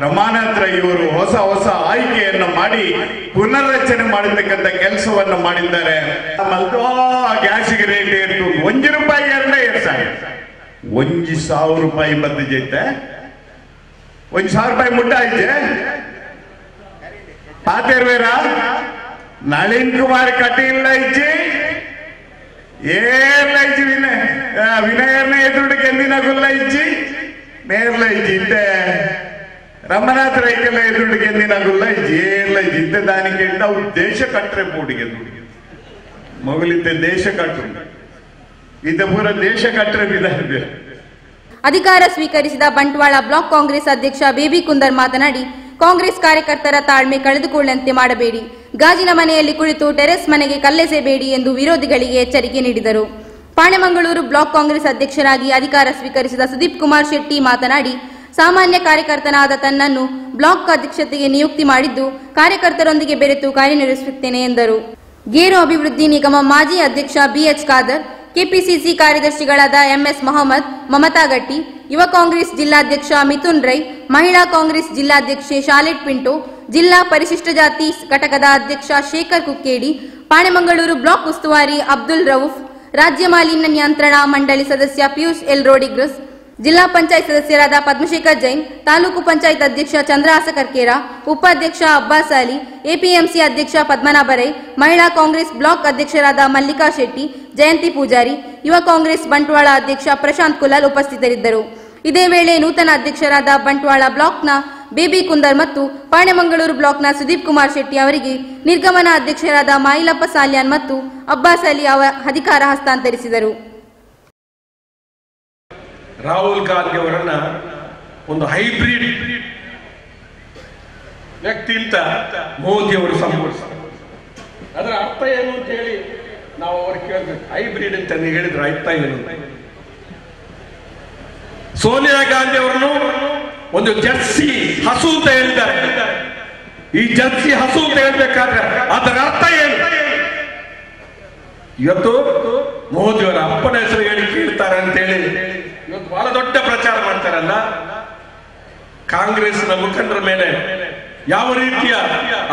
ರಮಾನಾಥ ರೈ ಇವರು ಹೊಸ ಆಯ್ಕೆಯನ್ನು ಮಾಡಿ ಪುನರ್ರಚನೆ ಮಾಡತಕ್ಕಂಥ ಕೆಲಸವನ್ನು ಮಾಡಿದ್ದಾರೆ. ಗ್ಯಾಸಿಗೆ ರೇಟ್ ಏರ್ತು 1 ರೂಪಾಯಿ ಏರ್ಸಾಯ 1,000 ರೂಪಾಯಿ ಬರ್ತೈತೆ, 1,000 ರೂಪಾಯಿ ಮುಟ್ಟ ಐತೆ. ಪಾತೇರ್ವೇರ ನಳಿನ್ ಕುಮಾರ್ ಕಟೀಲ್ ಐತಿ, ಏರ್ಲ ಐತಿ, ವಿನಯರ್ನ ಎದುರುಡಿಗೆ ಎಂದಿನ ಗುಲ್ಲ ಇಜ್ಜಿ ನೇರ್ಲ ಐತಿ ಇದ್ದೆ, ರಮನಾಥ ರೈಕೆಲ್ಲ ಎದುರುಡಿಗೆ ಎಂದಿನ ಗುಲ್ಲ ಇಜ್ಜಿ ಏರ್ಲ ಇಜ್ಜಿ ಇದ್ದೆ. ದಾನಿಗೆ ನಾವು ದೇಶ ಕಟ್ಟರೆ ಪೂಡಿಗೆ ಮೊಗಲಿದ್ದೆ ದೇಶ ಕಟ್ಟು ಇದ್ದ ಪೂರ ದೇಶ ಕಟ್ಟರೆ ಬಿದ್ದ. ಅಧಿಕಾರ ಸ್ವೀಕರಿಸಿದ ಬಂಟ್ವಾಳ ಬ್ಲಾಕ್ ಕಾಂಗ್ರೆಸ್ ಅಧ್ಯಕ್ಷ ಬೇಬಿ ಕುಂದರ್ ಮಾತನಾಡಿ, ಕಾಂಗ್ರೆಸ್ ಕಾರ್ಯಕರ್ತರ ತಾಳ್ಮೆ ಕಳೆದುಕೊಳ್ಳುವಂತೆ ಮಾಡಬೇಡಿ, ಗಾಜಿನ ಮನೆಯಲ್ಲಿ ಕುಳಿತು ಟೆರೆಸ್ ಮನೆಗೆ ಕಲ್ಲೆಸೆಬೇಡಿ ಎಂದು ವಿರೋಧಿಗಳಿಗೆ ಎಚ್ಚರಿಕೆ ನೀಡಿದರು. ಪಾಣೆಮಂಗಳೂರು ಬ್ಲಾಕ್ ಕಾಂಗ್ರೆಸ್ ಅಧ್ಯಕ್ಷರಾಗಿ ಅಧಿಕಾರ ಸ್ವೀಕರಿಸಿದ ಸುದೀಪ್ ಕುಮಾರ್ ಶೆಟ್ಟಿ ಮಾತನಾಡಿ, ಸಾಮಾನ್ಯ ಕಾರ್ಯಕರ್ತನಾದ ತನ್ನನ್ನು ಬ್ಲಾಕ್ ಅಧ್ಯಕ್ಷತೆಗೆ ನಿಯುಕ್ತಿ ಮಾಡಿದ್ದು ಕಾರ್ಯಕರ್ತರೊಂದಿಗೆ ಬೆರೆತು ಕಾರ್ಯನಿರ್ವಹಿಸುತ್ತೇನೆ ಎಂದರು. ಗೇರು ಅಭಿವೃದ್ಧಿ ನಿಗಮ ಮಾಜಿ ಅಧ್ಯಕ್ಷ ಬಿಎಚ್ ಖಾದರ್, ಕೆಪಿಸಿಸಿ ಕಾರ್ಯದರ್ಶಿಗಳಾದ ಎಂಎಸ್ ಮೊಹಮ್ಮದ್, ಮಮತಾ ಗಟ್ಟಿ, ಯುವ ಕಾಂಗ್ರೆಸ್ ಜಿಲ್ಲಾಧ್ಯಕ್ಷ ಮಿಥುನ್ ರೈ, ಮಹಿಳಾ ಕಾಂಗ್ರೆಸ್ ಜಿಲ್ಲಾಧ್ಯಕ್ಷೆ ಶಾಲೆಟ್ ಪಿಂಟೋ, ಜಿಲ್ಲಾ ಪರಿಶಿಷ್ಟ ಜಾತಿ ಘಟಕದ ಅಧ್ಯಕ್ಷ ಶೇಖರ್ ಕುಕ್ಕೇಡಿ, ಪಾಣೆಮಂಗಳೂರು ಬ್ಲಾಕ್ ಉಸ್ತುವಾರಿ ಅಬ್ದುಲ್ ರೌಫ್, ರಾಜ್ಯ ಮಾಲಿನ್ಯ ನಿಯಂತ್ರಣ ಮಂಡಳಿ ಸದಸ್ಯ ಪಿಯೂಷ್ ಎಲ್ ರೋಡಿಗ್ರಸ್, ಜಿಲ್ಲಾ ಪಂಚಾಯತ್ ಸದಸ್ಯರಾದ ಪದ್ಮಶೇಖರ್ ಜೈನ್, ತಾಲೂಕು ಪಂಚಾಯತ್ ಅಧ್ಯಕ್ಷ ಚಂದ್ರಹಾಸ ಕರ್ಕೇರ, ಉಪಾಧ್ಯಕ್ಷ ಅಬ್ಬಾಸ್ ಅಲಿ, ಎಪಿಎಂಸಿ ಅಧ್ಯಕ್ಷ ಪದ್ಮನಾಭ ರೈ, ಮಹಿಳಾ ಕಾಂಗ್ರೆಸ್ ಬ್ಲಾಕ್ ಅಧ್ಯಕ್ಷರಾದ ಮಲ್ಲಿಕಾ ಶೆಟ್ಟಿ, ಜಯಂತಿ ಪೂಜಾರಿ, ಯುವ ಕಾಂಗ್ರೆಸ್ ಬಂಟ್ವಾಳ ಅಧ್ಯಕ್ಷ ಪ್ರಶಾಂತ್ ಕುಲಾಲ್ ಉಪಸ್ಥಿತರಿದ್ದರು. ಇದೇ ವೇಳೆ ನೂತನ ಅಧ್ಯಕ್ಷರಾದ ಬಂಟ್ವಾಳ ಬ್ಲಾಕ್ನ ಬೇಬಿ ಕುಂದರ್ ಮತ್ತು ಪಾಣೆಮಂಗಳೂರು ಬ್ಲಾಕ್ನ ಸುದೀಪ್ ಕುಮಾರ್ ಶೆಟ್ಟಿ ಅವರಿಗೆ ನಿರ್ಗಮನ ಅಧ್ಯಕ್ಷರಾದ ಮಾಯಿಲಪ್ಪ ಸಾಲ್ಯಾನ್ ಮತ್ತು ಅಬ್ಬಾಸ್ ಅಲಿ ಅಧಿಕಾರ ಹಸ್ತಾಂತರಿಸಿದರು. ರಾಹುಲ್ ಗಾಂಧಿ ಅವರನ್ನ ಒಂದು ಹೈಬ್ರಿಡ್ ವ್ಯಕ್ತಿ ಅಂತ ಮೋದಿಯವರು ಸಂಬೋಧಿಸ. ಅದರ ಅರ್ಥ ಏನು ಅಂತ ಹೇಳಿ ನಾವು ಅವ್ರಿಗೆ ಕೇಳಬೇಕು. ಹೈಬ್ರಿಡ್ ಅಂತ ಹೇಳಿದ್ರೆ ಅರ್ಥ ಏನು? ಸೋನಿಯಾ ಗಾಂಧಿ ಅವರನ್ನು ಒಂದು ಜರ್ಸಿ ಹಸು ಅಂತ ಹೇಳಿದ್ದಾರೆ. ಈ ಜರ್ಸಿ ಹಸು ಅಂತ ಹೇಳ್ಬೇಕಾದ್ರೆ ಅದರ ಅರ್ಥ ಏನು? ಇವತ್ತು ಮೋದಿಯವರ ಅಪ್ಪನ ಹೆಸರು ಹೇಳಿ ಕೇಳ್ತಾರೆ ಅಂತೇಳಿ ಇವತ್ತು ಬಹಳ ದೊಡ್ಡ ಪ್ರಚಾರ ಮಾಡ್ತಾರಲ್ಲ. ಕಾಂಗ್ರೆಸ್ನ ಮುಖಂಡರ ಮೇಲೆ ಯಾವ ರೀತಿಯ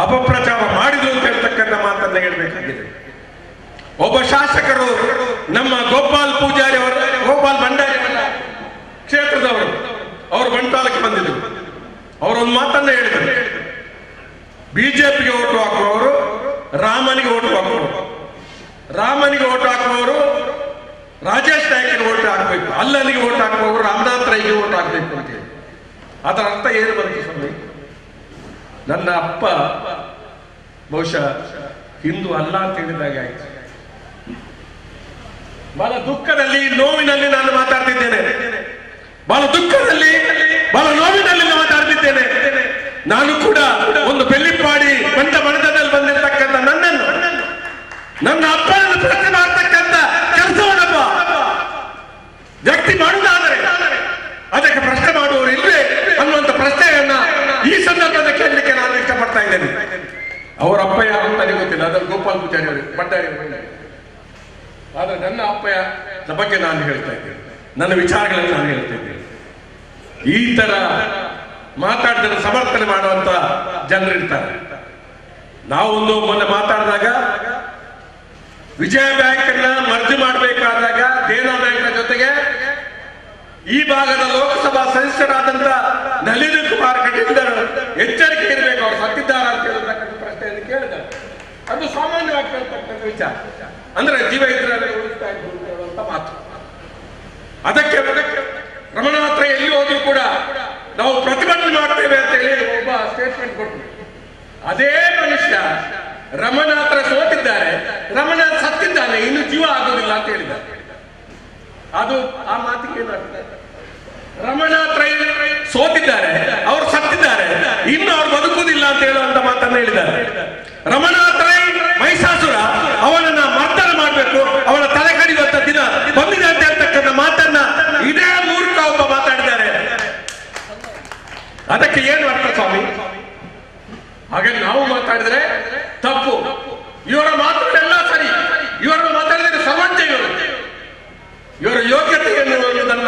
ಅಪಪ್ರಚಾರ ಮಾಡಿದ್ರು ಅಂತ ಹೇಳ್ತಕ್ಕಂಥ ಮಾತನ್ನ ಹೇಳ್ಬೇಕಾಗಿದೆ. ಒಬ್ಬ ಶಾಸಕರು ನಮ್ಮ ಗೋಪಾಲ್ ಭಂಡಾರಿ ಅವರ ಕ್ಷೇತ್ರದವರು, ಅವರು ಬಂಟ್ವಾಳಕ್ಕೆ ಬಂದಿದ್ರು. ಅವರೊಂದು ಮಾತನ್ನ ಹೇಳಿದರು, ಬಿಜೆಪಿಗೆ ಓಟು ಹಾಕುವವರು ರಾಮನಿಗೆ ಓಟು ಹಾಕುವವರು, ರಾಮನಿಗೆ ಓಟು ಹಾಕುವವರು ರಾಜೇಶ್ ನಾಯ್ಕರಿಗೆ ಓಟು ಹಾಕಬೇಕು, ಅಲ್ಲನಿಗೆ ಓಟು ಹಾಕುವವರು ರಾಮನಾಥ್ ರೈಗೆ ಓಟು ಹಾಕಬೇಕು ಅಂತ ಹೇಳಿ. ಅದರ ಅರ್ಥ ಏನು ಬರುತ್ತೆ ಸ್ವಾಮಿ? ನನ್ನ ಅಪ್ಪ ಬಹುಶಃ ಹಿಂದೂ ಅಲ್ಲ ಅಂತ ಹೇಳಿದಾಗ ಆಯ್ತು. ಬಹಳ ದುಃಖದಲ್ಲಿ ನೋವಿನಲ್ಲಿ ನಾನು ಮಾತಾಡ್ತಿದ್ದೇನೆ, ಬಹಳ ದುಃಖದಲ್ಲಿ ಬಹಳ ನೋವಿನಲ್ಲಿ ಮಾತಾಡ್ತಿದ್ದೇನೆ. ನಾನು ಕೂಡ ಒಂದು ಬೆಳ್ಳಿಪಾಡಿ ಬಂಟ ಮನದಲ್ಲಿ ಬಂದಿರತಕ್ಕಂಥ ನನ್ನನ್ನು ನನ್ನ ಅಪ್ಪನನ್ನು ಪ್ರಶ್ನೆ ಮಾಡತಕ್ಕಂಥ ಕೆಲಸವನ್ನಪ್ಪ ವ್ಯಕ್ತಿ ಮಾಡುವುದಾದರೆ ಅದಕ್ಕೆ ಪ್ರಶ್ನೆ ಮಾಡುವವರು ಇಲ್ಲೇ ಅನ್ನುವಂಥ ಪ್ರಶ್ನೆಯನ್ನ ಈ ಸಂದರ್ಭದಲ್ಲಿ ಕೇಳಲಿಕ್ಕೆ ನಾನು ಇಷ್ಟಪಡ್ತಾ ಇದ್ದೇನೆ. ಅವರ ಅಪ್ಪ ಯಾರು ಅಂತ ಗೊತ್ತಿಲ್ಲ, ಅದ್ರಲ್ಲಿ ಗೋಪಾಲ್ ಪೂಜಾರಿ ಅವರು ಭಂಡಾರಿ. ಆದ್ರೆ ನನ್ನ ಅಪ್ಪನ ಬಗ್ಗೆ ನಾನು ಹೇಳ್ತಾ ಇದ್ದೇನೆ, ನನ್ನ ವಿಚಾರಗಳನ್ನು ನಾನು ಹೇಳ್ತಾ ಇದ್ದೇನೆ. ಈ ತರ ಮಾತಾಡಿದ್ರೆ ಸಮರ್ಥನೆ ಮಾಡುವಂತ ಜನರಿರ್ತಾರೆ. ನಾವೊಂದು ಮೊನ್ನೆ ಮಾತಾಡಿದಾಗ ವಿಜಯ ಬ್ಯಾಂಕ್ ಮರ್ಜಿ ಮಾಡಬೇಕಾದಾಗ ದೇನಾ ಬ್ಯಾಂಕ್ ಜೊತೆಗೆ ಈ ಭಾಗದ ಲೋಕಸಭಾ ಸದಸ್ಯರಾದಂತ ನಳಿನ್ ಕುಮಾರ್ ಕಟೀಲ್ ಎಚ್ಚರಿಕೆ ಇರಬೇಕು, ಅವ್ರು ಸತ್ತಿದ್ದಾರ ಅಂತ ಹೇಳತಕ್ಕಂಥ ಪ್ರಶ್ನೆಯನ್ನು ಕೇಳಿದ್ದಾರೆ. ಅದು ಸಾಮಾನ್ಯವಾಗಿ ಕೇಳ್ತಕ್ಕಂಥ ವಿಚಾರ. ಅಂದ್ರೆ ಜೀವ ಇದ್ರೆ ಉಳಿಸ್ತಾ ಇದ್ರು ಅಂತ ಹೇಳುವಂತ ಮಾತು. ಅದಕ್ಕೆ ರಮಣಾತ್ರ ಎಲ್ಲಿ ಹೋದ್ರು ಕೂಡ ನಾವು ಪ್ರತಿಭಟನೆ ಮಾಡ್ತೇವೆ ಅಂತ ಹೇಳಿ ಒಬ್ಬ ಸ್ಟೇಟ್ಮೆಂಟ್ ಕೊಟ್ಟರು. ಅದೇ ಮನುಷ್ಯ ರಮಣಾತ್ರ ಸೋತಿದ್ದಾರೆ, ರಮಣಾಥ್ ಸತ್ತಿದ್ದಾನೆ, ಇನ್ನು ಜೀವ ಆಗೋದಿಲ್ಲ ಅಂತ ಹೇಳಿದ್ದಾರೆ. ಅದು ಆ ಮಾತಿಗೆ ಏನಾಗ್ತದೆ? ರಮಣಾಥ್ ರೈ ಸೋತಿದ್ದಾರೆ, ಅವರು ಸತ್ತಿದ್ದಾರೆ, ಇನ್ನು ಅವ್ರು ಬದುಕುವುದಿಲ್ಲ ಅಂತ ಹೇಳುವಂತ ಮಾತನ್ನ ಹೇಳಿದ್ದಾರೆ. ರಮಣಾಥ್ ರೈ ಮಹಿಷಾಸುರ, ಅವನನ್ನ ಮರ್ದನ ಮಾಡಬೇಕು, ಅವನ ತಲೆ ಕಡಿಯುವಂತ ದಿನ ಬಂದಿದೆ ಅಂತ ಹೇಳ್ತಕ್ಕಂಥ ಮಾತನ್ನ ಇದೇ ಮೂರ್ಖ ಒಬ್ಬ ಮಾತಾಡಿದ್ದಾರೆ. ಅದಕ್ಕೆ ಏನು ಅರ್ಥ ಸ್ವಾಮಿ? ಹಾಗೆ ನಾವು ಮಾತಾಡಿದ್ರೆ ತಪ್ಪು, ಇವರ ಮಾತುಗಳೆಲ್ಲ ಸರಿ, ಇವರನ್ನು ಮಾತಾಡಿದ್ರೆ ಸಮಂಜ, ಇವರ ಯೋಗ್ಯತೆಯನ್ನು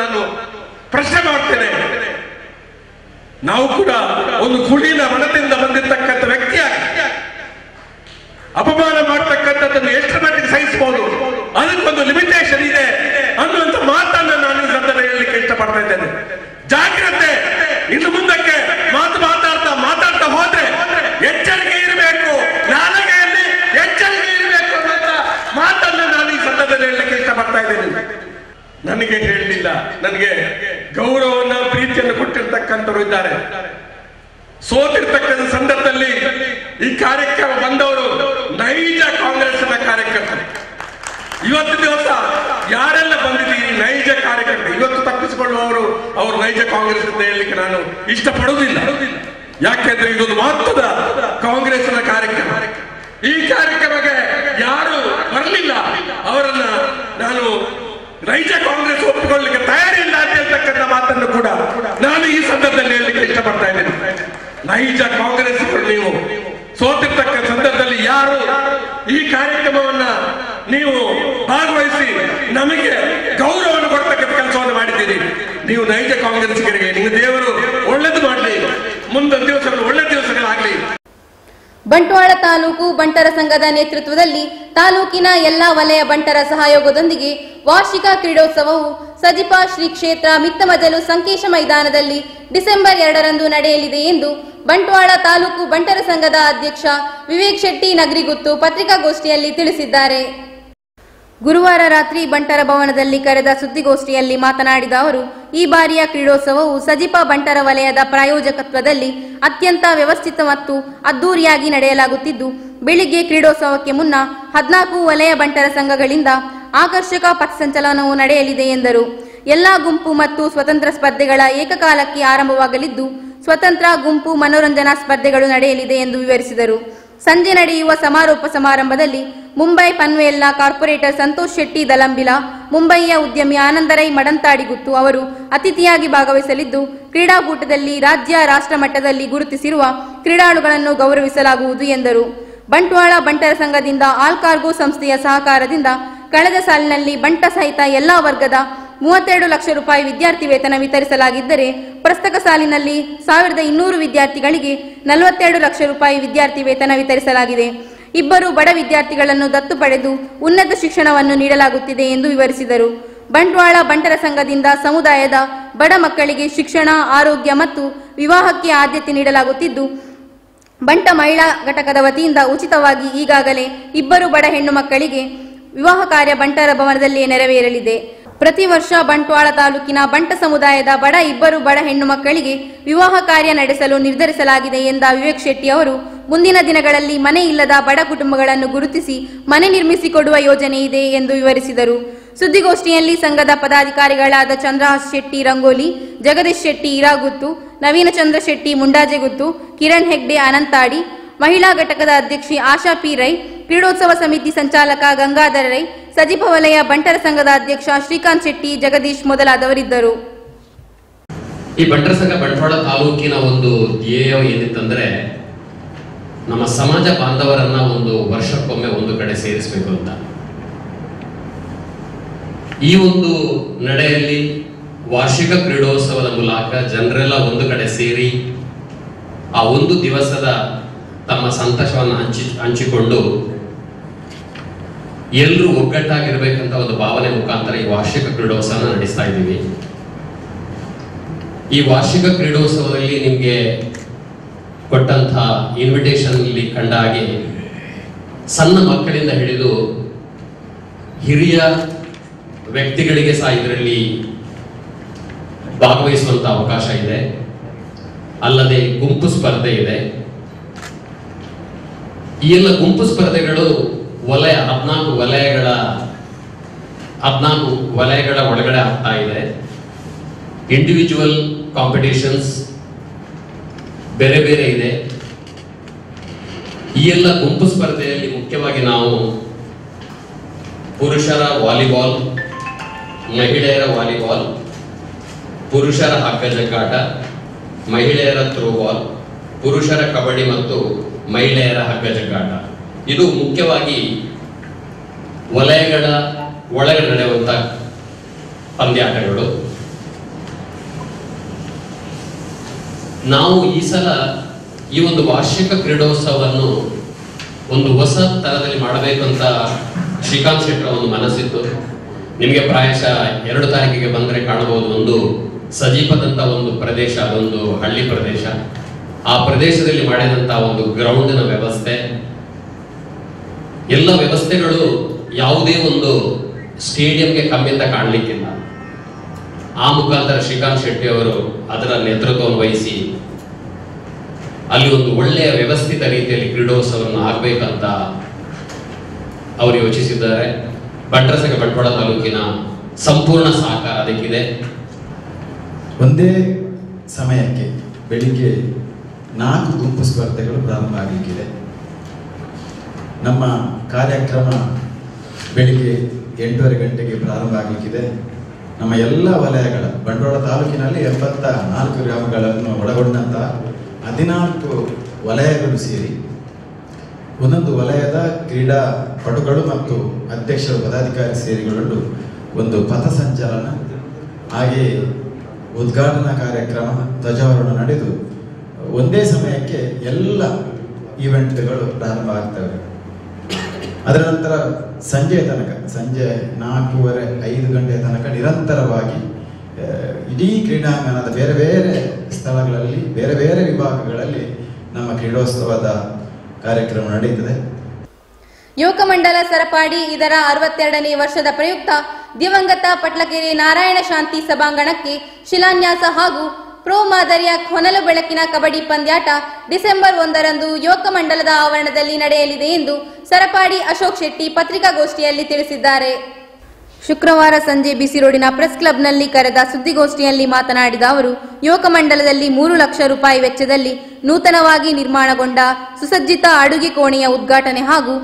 ನಾನು ಪ್ರಶ್ನೆ ಮಾಡ್ತೇನೆ. ನಾವು ಕೂಡ ಒಂದು ಕುಲೀನ ಮನದಿಂದ ಬಂದಿರತಕ್ಕಂಥ ವ್ಯಕ್ತಿಯಾಗಿ ಅಪಮಾನ ಮಾಡತಕ್ಕಂಥದ್ದನ್ನು ಎಷ್ಟು ಮಟ್ಟಿಗೆ ಸಹಿಸಬಹುದು, ಅದಕ್ಕೊಂದು ಲಿಮಿಟೇಷನ್ ಇದೆ ಅನ್ನುವಂಥ ಮಾತನ್ನು ನಾನು ಈ ಸಂದರ್ಭದಲ್ಲಿ ಹೇಳಲಿಕ್ಕೆ ಇಷ್ಟಪಡ್ತಾ ಇದ್ದೇನೆ. ಜಾಗ್ರತೆ, ಇನ್ನು ಮುಂದಕ್ಕೆ ಮಾತಾಡ್ತಾ ಹೋದ್ರೆ ಎಚ್ಚರಿಕೆ ಇರಬೇಕು, ನಾಲಿಗೆಯಲ್ಲಿ ಎಚ್ಚರಿಕೆ ಇರಬೇಕು ಅನ್ನುವಂಥ ಮಾತನ್ನು ನಾನು ಈ ಸಂದರ್ಭದಲ್ಲಿ ಹೇಳಲಿಕ್ಕೆ ಇಷ್ಟಪಡ್ತಾ ಇದ್ದೇನೆ. ನನಗೆ ಹೇಳಲಿಲ್ಲ, ನನಗೆ ಗೌರವನ ಪ್ರೀತಿಯನ್ನು ಕೊಟ್ಟಿರ್ತಕ್ಕಂಥವ್ರು ಇದ್ದಾರೆ. ಸೋತಿರ್ತಕ್ಕಂಥ ಸಂದರ್ಭದಲ್ಲಿ ಈ ಕಾರ್ಯಕ್ರಮ ಬಂದವರು ನೈಜ ಕಾಂಗ್ರೆಸ್ನ ಕಾರ್ಯಕರ್ತರು. ಇವತ್ತು ದಿವಸ ಯಾರೆಲ್ಲ ಬಂದಿದ್ದೀರಿ ನೈಜ ಕಾರ್ಯಕರ್ತರು, ಇವತ್ತು ತಪ್ಪಿಸಿಕೊಳ್ಳುವವರು ಅವರು ನೈಜ ಕಾಂಗ್ರೆಸ್ ಅಂತ ಹೇಳಲಿಕ್ಕೆ ನಾನು ಇಷ್ಟಪಡುವುದಿಲ್ಲ. ಯಾಕೆಂದ್ರೆ ಇದೊಂದು ಮಹತ್ವದ ಕಾಂಗ್ರೆಸ್ನ ಕಾರ್ಯಕ್ರಮ. ಈ ಕಾರ್ಯಕ್ರಮಕ್ಕೆ ಯಾರು ಬರಲಿಲ್ಲ ಅವರನ್ನ ನಾನು ನೈಜ ಕಾಂಗ್ರೆಸ್ ಒಪ್ಪಿಕೊಳ್ಳಲಿಕ್ಕೆ ತಯಾರಿಲ್ಲ ಅಂತ ಹೇಳ್ತಕ್ಕಂಥ ಮಾತನ್ನು ಕೂಡ ನಾನು ಈ ಸಂದರ್ಭದಲ್ಲಿ ಹೇಳಲಿಕ್ಕೆ ಇಷ್ಟಪಡ್ತಾ ಇದ್ದೇನೆ. ನೈಜ ಕಾಂಗ್ರೆಸ್ ನೀವು ಸೋತಿರ್ತಕ್ಕ ಸಂದರ್ಭದಲ್ಲಿ ಯಾರು ಈ ಕಾರ್ಯಕ್ರಮವನ್ನ ನೀವು ಭಾಗವಹಿಸಿ ನಮಗೆ ಗೌರವವನ್ನು ಕೊಡ್ತಕ್ಕಂಥ ಕೆಲಸವನ್ನು ಮಾಡಿದ್ದೀರಿ, ನೀವು ನೈಜ ಕಾಂಗ್ರೆಸ್ಗರಿಗೆ ನಿಮ್ಮ ದೇವರು ಒಳ್ಳೆದು ಮಾಡಲಿ, ಮುಂದಿನ ದಿವಸಗಳು ಒಳ್ಳೆ ದಿವಸಗಳಾಗಲಿ. ಬಂಟ್ವಾಳ ತಾಲೂಕು ಬಂಟರ ಸಂಘದ ನೇತೃತ್ವದಲ್ಲಿ ತಾಲೂಕಿನ ಎಲ್ಲಾ ವಲಯ ಬಂಟರ ಸಹಯೋಗದೊಂದಿಗೆ ವಾರ್ಷಿಕ ಕ್ರೀಡೋತ್ಸವವು ಸಜಿಪ ಶ್ರೀ ಕ್ಷೇತ್ರ ಮಿತ್ತಮಜಲು ಸಂಕೇಶ ಮೈದಾನದಲ್ಲಿ ಡಿಸೆಂಬರ್ 2ರಂದು ನಡೆಯಲಿದೆ ಎಂದು ಬಂಟ್ವಾಳ ತಾಲೂಕು ಬಂಟರ ಸಂಘದ ಅಧ್ಯಕ್ಷ ವಿವೇಕ್ ಶೆಟ್ಟಿ ನಗರಿಗುತ್ತು ಪತ್ರಿಕಾಗೋಷ್ಠಿಯಲ್ಲಿ ತಿಳಿಸಿದ್ದಾರೆ. ಗುರುವಾರ ರಾತ್ರಿ ಬಂಟರ ಭವನದಲ್ಲಿ ಕರೆದ ಸುದ್ದಿಗೋಷ್ಠಿಯಲ್ಲಿ ಮಾತನಾಡಿದ ಅವರು, ಈ ಬಾರಿಯ ಕ್ರೀಡೋತ್ಸವವು ಸಜಿಪ ಬಂಟರ ವಲಯದ ಪ್ರಾಯೋಜಕತ್ವದಲ್ಲಿ ಅತ್ಯಂತ ವ್ಯವಸ್ಥಿತ ಮತ್ತು ಅದ್ದೂರಿಯಾಗಿ ನಡೆಯಲಾಗುತ್ತಿದ್ದು, ಬೆಳಿಗ್ಗೆ ಕ್ರೀಡೋತ್ಸವಕ್ಕೆ ಮುನ್ನ 14 ವಲಯ ಬಂಟರ ಸಂಘಗಳಿಂದ ಆಕರ್ಷಕ ಪಥಸಂಚಲನವು ನಡೆಯಲಿದೆ ಎಂದರು. ಎಲ್ಲಾ ಗುಂಪು ಮತ್ತು ಸ್ವತಂತ್ರ ಸ್ಪರ್ಧೆಗಳ ಏಕಕಾಲಕ್ಕೆ ಆರಂಭವಾಗಲಿದ್ದು, ಸ್ವತಂತ್ರ ಗುಂಪು ಮನೋರಂಜನಾ ಸ್ಪರ್ಧೆಗಳು ನಡೆಯಲಿದೆ ಎಂದು ವಿವರಿಸಿದರು. ಸಂಜೆ ನಡೆಯುವ ಸಮಾರೋಪ ಸಮಾರಂಭದಲ್ಲಿ ಮುಂಬೈ ಪನ್ವೇಲ್ನ ಕಾರ್ಪೊರೇಟರ್ ಸಂತೋಷ್ ಶೆಟ್ಟಿ ದಲಂಬಿಲಾ, ಮುಂಬಯಿಯ ಉದ್ಯಮಿ ಆನಂದರೈ ಮಡಂತಾಡಿಗುತ್ತು ಅವರು ಅತಿಥಿಯಾಗಿ ಭಾಗವಹಿಸಲಿದ್ದು, ಕ್ರೀಡಾಕೂಟದಲ್ಲಿ ರಾಜ್ಯ ರಾಷ್ಟ್ರ ಮಟ್ಟದಲ್ಲಿ ಗುರುತಿಸಿರುವ ಕ್ರೀಡಾಳುಗಳನ್ನು ಗೌರವಿಸಲಾಗುವುದು ಎಂದರು. ಬಂಟ್ವಾಳ ಬಂಟರ ಸಂಘದಿಂದ ಆಲ್ ಕಾರ್ಗೋ ಸಂಸ್ಥೆಯ ಸಹಕಾರದಿಂದ ಕಳೆದ ಸಾಲಿನಲ್ಲಿ ಬಂಟ ಸಹಿತ ಎಲ್ಲಾ ವರ್ಗದ 32 ಲಕ್ಷ ರೂಪಾಯಿ ವಿದ್ಯಾರ್ಥಿ ವೇತನ ವಿತರಿಸಲಾಗಿದ್ದರೆ, ಪ್ರಸಕ್ತ ಸಾಲಿನಲ್ಲಿ 1200 ವಿದ್ಯಾರ್ಥಿಗಳಿಗೆ 42 ಲಕ್ಷ ರೂಪಾಯಿ ವಿದ್ಯಾರ್ಥಿ ವೇತನ ವಿತರಿಸಲಾಗಿದೆ. ಇಬ್ಬರು ಬಡ ವಿದ್ಯಾರ್ಥಿಗಳನ್ನು ದತ್ತು ಪಡೆದು ಉನ್ನತ ಶಿಕ್ಷಣವನ್ನು ನೀಡಲಾಗುತ್ತಿದೆ ಎಂದು ವಿವರಿಸಿದರು. ಬಂಟ್ವಾಳ ಬಂಟರ ಸಂಘದಿಂದ ಸಮುದಾಯದ ಬಡ ಮಕ್ಕಳಿಗೆ ಶಿಕ್ಷಣ, ಆರೋಗ್ಯ ಮತ್ತು ವಿವಾಹಕ್ಕೆ ಆದ್ಯತೆ ನೀಡಲಾಗುತ್ತಿದ್ದು, ಬಂಟ ಮಹಿಳಾ ಘಟಕದ ವತಿಯಿಂದ ಉಚಿತವಾಗಿ ಈಗಾಗಲೇ 2 ಬಡ ಹೆಣ್ಣು ಮಕ್ಕಳಿಗೆ ವಿವಾಹ ಕಾರ್ಯ ಬಂಟರ ಭವನದಲ್ಲಿ ನೆರವೇರಲಿದೆ. ಪ್ರತಿ ವರ್ಷ ಬಂಟ್ವಾಳ ತಾಲೂಕಿನ ಬಂಟ ಸಮುದಾಯದ ಬಡ 2 ಬಡ ಹೆಣ್ಣು ಮಕ್ಕಳಿಗೆ ವಿವಾಹ ಕಾರ್ಯ ನಡೆಸಲು ನಿರ್ಧರಿಸಲಾಗಿದೆ ಎಂದ ವಿವೇಕ್ ಶೆಟ್ಟಿ ಅವರು, ಮುಂದಿನ ದಿನಗಳಲ್ಲಿ ಮನೆ ಇಲ್ಲದ ಬಡ ಕುಟುಂಬಗಳನ್ನು ಗುರುತಿಸಿ ಮನೆ ನಿರ್ಮಿಸಿಕೊಡುವ ಯೋಜನೆ ಇದೆ ಎಂದು ವಿವರಿಸಿದರು. ಸುದ್ದಿಗೋಷ್ಠಿಯಲ್ಲಿ ಸಂಘದ ಪದಾಧಿಕಾರಿಗಳಾದ ಚಂದ್ರಹಾಸ್ ಶೆಟ್ಟಿ ರಂಗೋಲಿ, ಜಗದೀಶ್ ಶೆಟ್ಟಿ ಇರಾಗುತ್ತು, ನವೀನ ಚಂದ್ರ ಶೆಟ್ಟಿ ಮುಂಡಾಜೆಗುತ್ತು, ಕಿರಣ್ ಹೆಗ್ಡೆ ಅನಂತಾಡಿ, ಮಹಿಳಾ ಘಟಕದ ಅಧ್ಯಕ್ಷೆ ಆಶಾ ಪಿ ರೈ, ಕ್ರೀಡೋತ್ಸವ ಸಮಿತಿ ಸಂಚಾಲಕ ಗಂಗಾಧರ ರೈ, ಸಜಿಪ ವಲಯ ಬಂಟರ ಸಂಘದ ಅಧ್ಯಕ್ಷ ಶ್ರೀಕಾಂತ್ ಶೆಟ್ಟಿ, ಜಗದೀಶ್ ಮೊದಲಾದವರಿದ್ದರು. ಈ ಬಂಟರ ಸಂಘ ಬಂಟ್ವಾಳ ತಾಲೂಕಿನ ಒಂದು ಧ್ಯೇಯ ಏನಿತ್ತಂದ್ರೆ, ನಮ್ಮ ಸಮಾಜ ಬಾಂಧವರನ್ನ ಒಂದು ವರ್ಷಕ್ಕೊಮ್ಮೆ ಒಂದು ಕಡೆ ಸೇರಿಸಬೇಕು ಅಂತ. ಈ ಒಂದು ನಡೆಯಲ್ಲಿ ವಾರ್ಷಿಕ ಕ್ರೀಡೋತ್ಸವದ ಮೂಲಕ ಜನರೆಲ್ಲ ಒಂದು ಕಡೆ ಸೇರಿ ಆ ಒಂದು ದಿವಸದ ತಮ್ಮ ಸಂತೋಷವನ್ನು ಹಂಚಿಕೊಂಡು ಎಲ್ಲರೂ ಒಗ್ಗಟ್ಟಾಗಿರ್ಬೇಕಂತ ಒಂದು ಭಾವನೆ ಮುಖಾಂತರ ಈ ವಾರ್ಷಿಕ ಕ್ರೀಡೋತ್ಸವನ ನಡೆಸ್ತಾ ಇದ್ದೀವಿ. ಈ ವಾರ್ಷಿಕ ಕ್ರೀಡೋತ್ಸವದಲ್ಲಿ ನಿಮಗೆ ಕೊಟ್ಟಂತ ಇನ್ವಿಟೇಷನ್ ಇಲ್ಲಿ ಕಂಡ ಹಾಗೆ ಸಣ್ಣ ಮಕ್ಕಳಿಂದ ಹಿಡಿದು ಹಿರಿಯ ವ್ಯಕ್ತಿಗಳಿಗೆ ಸಹ ಇದರಲ್ಲಿ ಭಾಗವಹಿಸುವಂತ ಅವಕಾಶ ಇದೆ. ಅಲ್ಲದೆ ಗುಂಪು ಸ್ಪರ್ಧೆ ಇದೆ. ಈ ಎಲ್ಲ ಗುಂಪು ಸ್ಪರ್ಧೆಗಳು 14 ವಲಯಗಳ ಒಳಗಡೆ ಆಗ್ತಾ ಇದೆ. ಇಂಡಿವಿಜುವಲ್ ಕಾಂಪಿಟೇಷನ್ಸ್ ಬೇರೆ ಬೇರೆ ಇದೆ. ಈ ಎಲ್ಲ ಗುಂಪು ಸ್ಪರ್ಧೆಯಲ್ಲಿ ಮುಖ್ಯವಾಗಿ ನಾವು ಪುರುಷರ ವಾಲಿಬಾಲ್, ಮಹಿಳೆಯರ ವಾಲಿಬಾಲ್, ಪುರುಷರ ಹಗ್ಗ ಜಗ್ಗಾಟ, ಮಹಿಳೆಯರ ಥ್ರೋಬಾಲ್, ಪುರುಷರ ಕಬಡ್ಡಿ ಮತ್ತು ಮಹಿಳೆಯರ ಹಗ್ಗ ಜಗ್ಗಾಟ, ಇದು ಮುಖ್ಯವಾಗಿ ವಲಯಗಳ ಒಳಗೆ ನಡೆಯುವಂತ ಪಂದ್ಯಾಟಗಳು. ನಾವು ಈ ಸಲ ಈ ಒಂದು ವಾರ್ಷಿಕ ಕ್ರೀಡೋತ್ಸವವನ್ನು ಒಂದು ಹೊಸ ತರದಲ್ಲಿ ಮಾಡಬೇಕಂತ ಶ್ರೀಕಾಂತ್ ಶೆಟ್ಟರ ಒಂದು ಮನಸ್ಸಿತ್ತು. ನಿಮಗೆ ಪ್ರಾಯಶಃ 2 ತಾರೀಕಿಗೆ ಬಂದರೆ ಕಾಣಬಹುದು. ಒಂದು ಸಜೀಪದಂತ ಒಂದು ಪ್ರದೇಶ, ಅದೊಂದು ಹಳ್ಳಿ ಪ್ರದೇಶ. ಆ ಪ್ರದೇಶದಲ್ಲಿ ಮಾಡಿದಂತ ಒಂದು ಗ್ರೌಂಡಿನ ವ್ಯವಸ್ಥೆ, ಎಲ್ಲ ವ್ಯವಸ್ಥೆಗಳು ಯಾವುದೇ ಒಂದು ಸ್ಟೇಡಿಯಂಗೆ ಕಮ್ಮಿ ಅಂತ ಕಾಣಲಿಕ್ಕಿಲ್ಲ. ಆ ಮುಖಾಂತರ ಶ್ರೀಕಾಂತ್ ಶೆಟ್ಟಿ ಅವರು ಅದರ ನೇತೃತ್ವವನ್ನು ವಹಿಸಿ ಅಲ್ಲಿ ಒಂದು ಒಳ್ಳೆಯ ವ್ಯವಸ್ಥಿತ ರೀತಿಯಲ್ಲಿ ಕ್ರೀಡೋತ್ಸವವನ್ನು ಆಗಬೇಕಂತ ಅವರು ಯೋಚಿಸಿದ್ದಾರೆ. ಬಂಟರ ಸಂಘ ಬಂಟ್ವಾಳ ತಾಲೂಕಿನ ಸಂಪೂರ್ಣ ಸಹಕಾರ ಅದಕ್ಕಿದೆ. ಒಂದೇ ಸಮಯಕ್ಕೆ ಬೆಳಿಗ್ಗೆ 4 ಗುಂಪು ಸ್ಪರ್ಧೆಗಳು ಪ್ರಾರಂಭ ಆಗಲಿಕ್ಕಿದೆ. ನಮ್ಮ ಕಾರ್ಯಕ್ರಮ ಬೆಳಿಗ್ಗೆ 8:30 ಗಂಟೆಗೆ ಪ್ರಾರಂಭ ಆಗಲಿಕ್ಕಿದೆ. ನಮ್ಮ ಎಲ್ಲ ವಲಯಗಳ ಬಂಟ್ವಾಳ ತಾಲೂಕಿನಲ್ಲಿ 74 ಗ್ರಾಮಗಳನ್ನು ಒಳಗೊಂಡಂಥ 14 ವಲಯಗಳು ಸೇರಿ ಒಂದೊಂದು ವಲಯದ ಕ್ರೀಡಾಪಟುಗಳು ಮತ್ತು ಅಧ್ಯಕ್ಷರು, ಪದಾಧಿಕಾರಿ ಸೇರಿಕೊಂಡು ಒಂದು ಪಥ ಸಂಚಲನ, ಹಾಗೆ ಉದ್ಘಾಟನಾ ಕಾರ್ಯಕ್ರಮ, ಧ್ವಜಾರೋಹಣ ನಡೆದು ಒಂದೇ ಸಮಯಕ್ಕೆ ಎಲ್ಲ ಈವೆಂಟ್ಗಳು ಪ್ರಾರಂಭ ಆಗ್ತವೆ. ಅದರ ನಂತರ ಸಂಜೆಯ ತನಕ, ಸಂಜೆ 4:30-5 ಗಂಟೆಯ ತನಕ ನಿರಂತರವಾಗಿ ಇಡೀ ಕ್ರೀಡಾಂಗಣದ ಬೇರೆ ಬೇರೆ ಸ್ಥಳಗಳಲ್ಲಿ, ಬೇರೆ ಬೇರೆ ವಿಭಾಗಗಳಲ್ಲಿ ನಮ್ಮ ಕ್ರೀಡೋತ್ಸವದ ಕಾರ್ಯಕ್ರಮ ನಡೆಯುತ್ತದೆ. ಯುವಕ ಮಂಡಲ ಸರಪಾಡಿ ಇದರ 62ನೇ ವರ್ಷದ ಪ್ರಯುಕ್ತ ದಿವಂಗತ ಪಟ್ಲಕೆರೆ ನಾರಾಯಣ ಶಾಂತಿ ಸಭಾಂಗಣಕ್ಕೆ ಶಿಲಾನ್ಯಾಸ ಹಾಗೂ ಪ್ರೋ ಮಾದರಿಯ ಹೊನಲು ಬೆಳಕಿನ ಕಬಡ್ಡಿ ಪಂದ್ಯಾಟ ಡಿಸೆಂಬರ್ 1ರಂದು ಯುವಕ ಮಂಡಲದ ಆವರಣದಲ್ಲಿ ನಡೆಯಲಿದೆ ಎಂದು ಸರಪಾಡಿ ಅಶೋಕ್ ಶೆಟ್ಟಿ ಪತ್ರಿಕಾಗೋಷ್ಠಿಯಲ್ಲಿ ತಿಳಿಸಿದ್ದಾರೆ. ಶುಕ್ರವಾರ ಸಂಜೆ ಬಿಸಿ ರೋಡಿನ ಪ್ರೆಸ್ ಕ್ಲಬ್ನಲ್ಲಿ ಕರೆದ ಸುದ್ದಿಗೋಷ್ಠಿಯಲ್ಲಿ ಮಾತನಾಡಿದ ಅವರು, ಯುವಕ ಮಂಡಲದಲ್ಲಿ 3 ಲಕ್ಷ ರೂಪಾಯಿ ವೆಚ್ಚದಲ್ಲಿ ನೂತನವಾಗಿ ನಿರ್ಮಾಣಗೊಂಡ ಸುಸಜ್ಜಿತ ಅಡುಗೆ ಕೋಣೆಯ ಉದ್ಘಾಟನೆ ಹಾಗೂ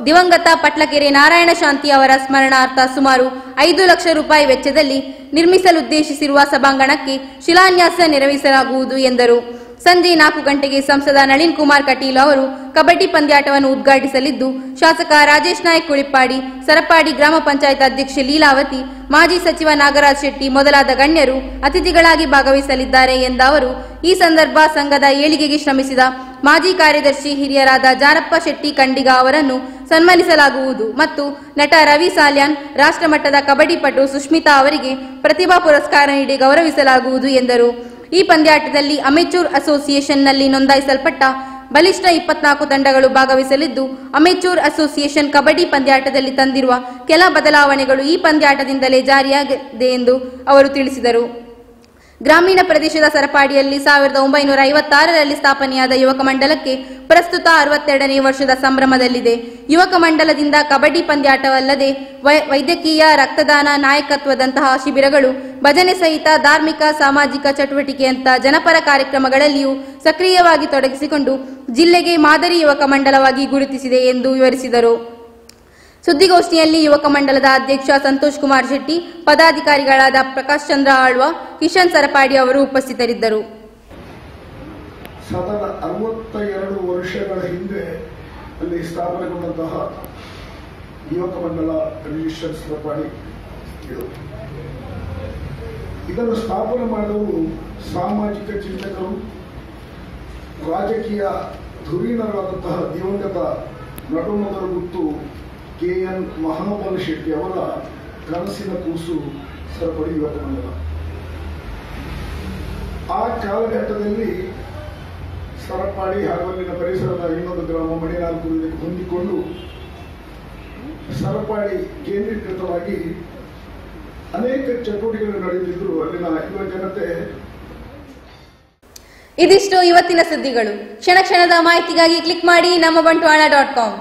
ದಿವಂಗತ ಪಟ್ಲಕೆರೆ ನಾರಾಯಣ ಶಾಂತಿ ಅವರ ಸ್ಮರಣಾರ್ಥ ಸುಮಾರು 5 ಲಕ್ಷ ರೂಪಾಯಿ ವೆಚ್ಚದಲ್ಲಿ ನಿರ್ಮಿಸಲುದ್ದೇಶಿಸಿರುವ ಸಭಾಂಗಣಕ್ಕೆ ಶಿಲಾನ್ಯಾಸ ನೆರವೇರಿಸಲಾಗುವುದು ಎಂದರು. ಸಂಜೆ 4 ಗಂಟೆಗೆ ಸಂಸದ ನಳಿನ್ ಕುಮಾರ್ ಕಟೀಲ್ ಅವರು ಕಬಡ್ಡಿ ಪಂದ್ಯಾಟವನ್ನು ಉದ್ಘಾಟಿಸಲಿದ್ದು, ಶಾಸಕ ರಾಜೇಶ್ ನಾಯಕ್ ಕುಳಿಪ್ಪಾಡಿ, ಸರಪಾಡಿ ಗ್ರಾಮ ಪಂಚಾಯತ್ ಅಧ್ಯಕ್ಷೆ ಲೀಲಾವತಿ, ಮಾಜಿ ಸಚಿವ ನಾಗರಾಜ್ ಶೆಟ್ಟಿ ಮೊದಲಾದ ಗಣ್ಯರು ಅತಿಥಿಗಳಾಗಿ ಭಾಗವಹಿಸಲಿದ್ದಾರೆ ಎಂದ ಅವರು, ಈ ಸಂದರ್ಭ ಸಂಘದ ಏಳಿಗೆಗೆ ಶ್ರಮಿಸಿದ ಮಾಜಿ ಕಾರ್ಯದರ್ಶಿ ಹಿರಿಯರಾದ ಜಾರಪ್ಪ ಶೆಟ್ಟಿ ಕಂಡಿಗ ಅವರನ್ನು ಸನ್ಮಾನಿಸಲಾಗುವುದು ಮತ್ತು ನಟ ರವಿ ಸಾಲ್ಯಾನ್, ರಾಷ್ಟ್ರಮಟ್ಟದ ಕಬಡ್ಡಿ ಪಟು ಸುಷ್ಮಿತಾ ಅವರಿಗೆ ಪ್ರತಿಭಾ ಪುರಸ್ಕಾರ ನೀಡಿ ಗೌರವಿಸಲಾಗುವುದು ಎಂದರು. ಈ ಪಂದ್ಯಾಟದಲ್ಲಿ ಅಮೆಚೂರ್ ಅಸೋಸಿಯೇಷನ್ನಲ್ಲಿ ನೋಂದಾಯಿಸಲ್ಪಟ್ಟ ಬಲಿಷ್ಠ 24 ತಂಡಗಳು ಭಾಗವಹಿಸಲಿದ್ದು, ಅಮೆಚೂರ್ ಅಸೋಸಿಯೇಷನ್ ಕಬಡ್ಡಿ ಪಂದ್ಯಾಟದಲ್ಲಿ ತಂದಿರುವ ಕೆಲ ಬದಲಾವಣೆಗಳು ಈ ಪಂದ್ಯಾಟದಿಂದಲೇ ಜಾರಿಯಾಗಿದೆ ಎಂದು ಅವರು ತಿಳಿಸಿದರು. ಗ್ರಾಮೀಣ ಪ್ರದೇಶದ ಸರಪಾಡಿಯಲ್ಲಿ 1956ರಲ್ಲಿ ಸ್ಥಾಪನೆಯಾದ ಯುವಕ ಮಂಡಲಕ್ಕೆ ಪ್ರಸ್ತುತ 62ನೇ ವರ್ಷದ ಸಂಭ್ರಮದಲ್ಲಿದೆ. ಯುವಕ ಮಂಡಲದಿಂದ ಕಬಡ್ಡಿ ಪಂದ್ಯಾಟವಲ್ಲದೆ ವೈದ್ಯಕೀಯ, ರಕ್ತದಾನ, ನಾಯಕತ್ವದಂತಹ ಶಿಬಿರಗಳು, ಭಜನೆ ಸಹಿತ ಧಾರ್ಮಿಕ, ಸಾಮಾಜಿಕ ಚಟುವಟಿಕೆಯಂತ ಜನಪರ ಕಾರ್ಯಕ್ರಮಗಳಲ್ಲಿಯೂ ಸಕ್ರಿಯವಾಗಿ ತೊಡಗಿಸಿಕೊಂಡು ಜಿಲ್ಲೆಗೆ ಮಾದರಿ ಯುವಕ ಮಂಡಲವಾಗಿ ಗುರುತಿಸಿದೆ ಎಂದು ವಿವರಿಸಿದರು. ಸುದ್ದಿಗೋಷ್ಠಿಯಲ್ಲಿ ಯುವಕ ಮಂಡಲದ ಅಧ್ಯಕ್ಷ ಸಂತೋಷ್ ಕುಮಾರ್ ಶೆಟ್ಟಿ, ಪದಾಧಿಕಾರಿಗಳಾದ ಪ್ರಕಾಶ್ ಚಂದ್ರ ಆಳ್ವ, ಕಿಶನ್ ಸರಪಾಡಿ ಅವರು ಉಪಸ್ಥಿತರಿದ್ದರು. ಸತತ 62 ವರ್ಷಗಳ ಹಿಂದೆ ಅಲ್ಲಿ ಸ್ಥಾಪನೆಗೊಂಡಂತಹ ಯುವಕ ಮಂಡಲ ರಿಜಿಸ್ಟರ್ ಸರಪಾಡಿ ಇದನ್ನು ಸ್ಥಾಪನೆ ಮಾಡುವುದು ಸಾಮಾಜಿಕ ಚಿಂತಕರು, ರಾಜಕೀಯ ಧುರೀಣರಾದಂತಹ ದಿವಂಗತ ನಡುಮೊದಲು ಗುತ್ತು KN ಮಹಾಬಲ ಶೆಟ್ಟಿ ಅವರ ಕನಸಿನ ಕೂಸು ಸರಪಡಿ ಯುವಕ ಮಂಡಲ. ಆ ಕಾಲಘಟ್ಟದಲ್ಲಿ ಸರಪಾಡಿ ಹಾಗೂ ಅಲ್ಲಿನ ಪರಿಸರದ ಇನ್ನೊಂದು ಗ್ರಾಮ ಮಣಿನಾಲ್ಕು ಇದಕ್ಕೆ ಹೊಂದಿಕೊಂಡು ಸರಪಾಡಿ ಕೇಂದ್ರೀಕೃತವಾಗಿ ಅನೇಕ ಚಟುವಟಿಕೆಗಳು ನಡೆಯುತ್ತಿದ್ದರು ಅಲ್ಲಿನ ಯುವ ಜನತೆ. ಇದಿಷ್ಟು ಇವತ್ತಿನ ಸುದ್ದಿಗಳು. ಕ್ಷಣ ಕ್ಷಣದ ಮಾಹಿತಿಗಾಗಿ ಕ್ಲಿಕ್ ಮಾಡಿ ನಮ್ಮ ಬಂಟ್ವಾಳ.com.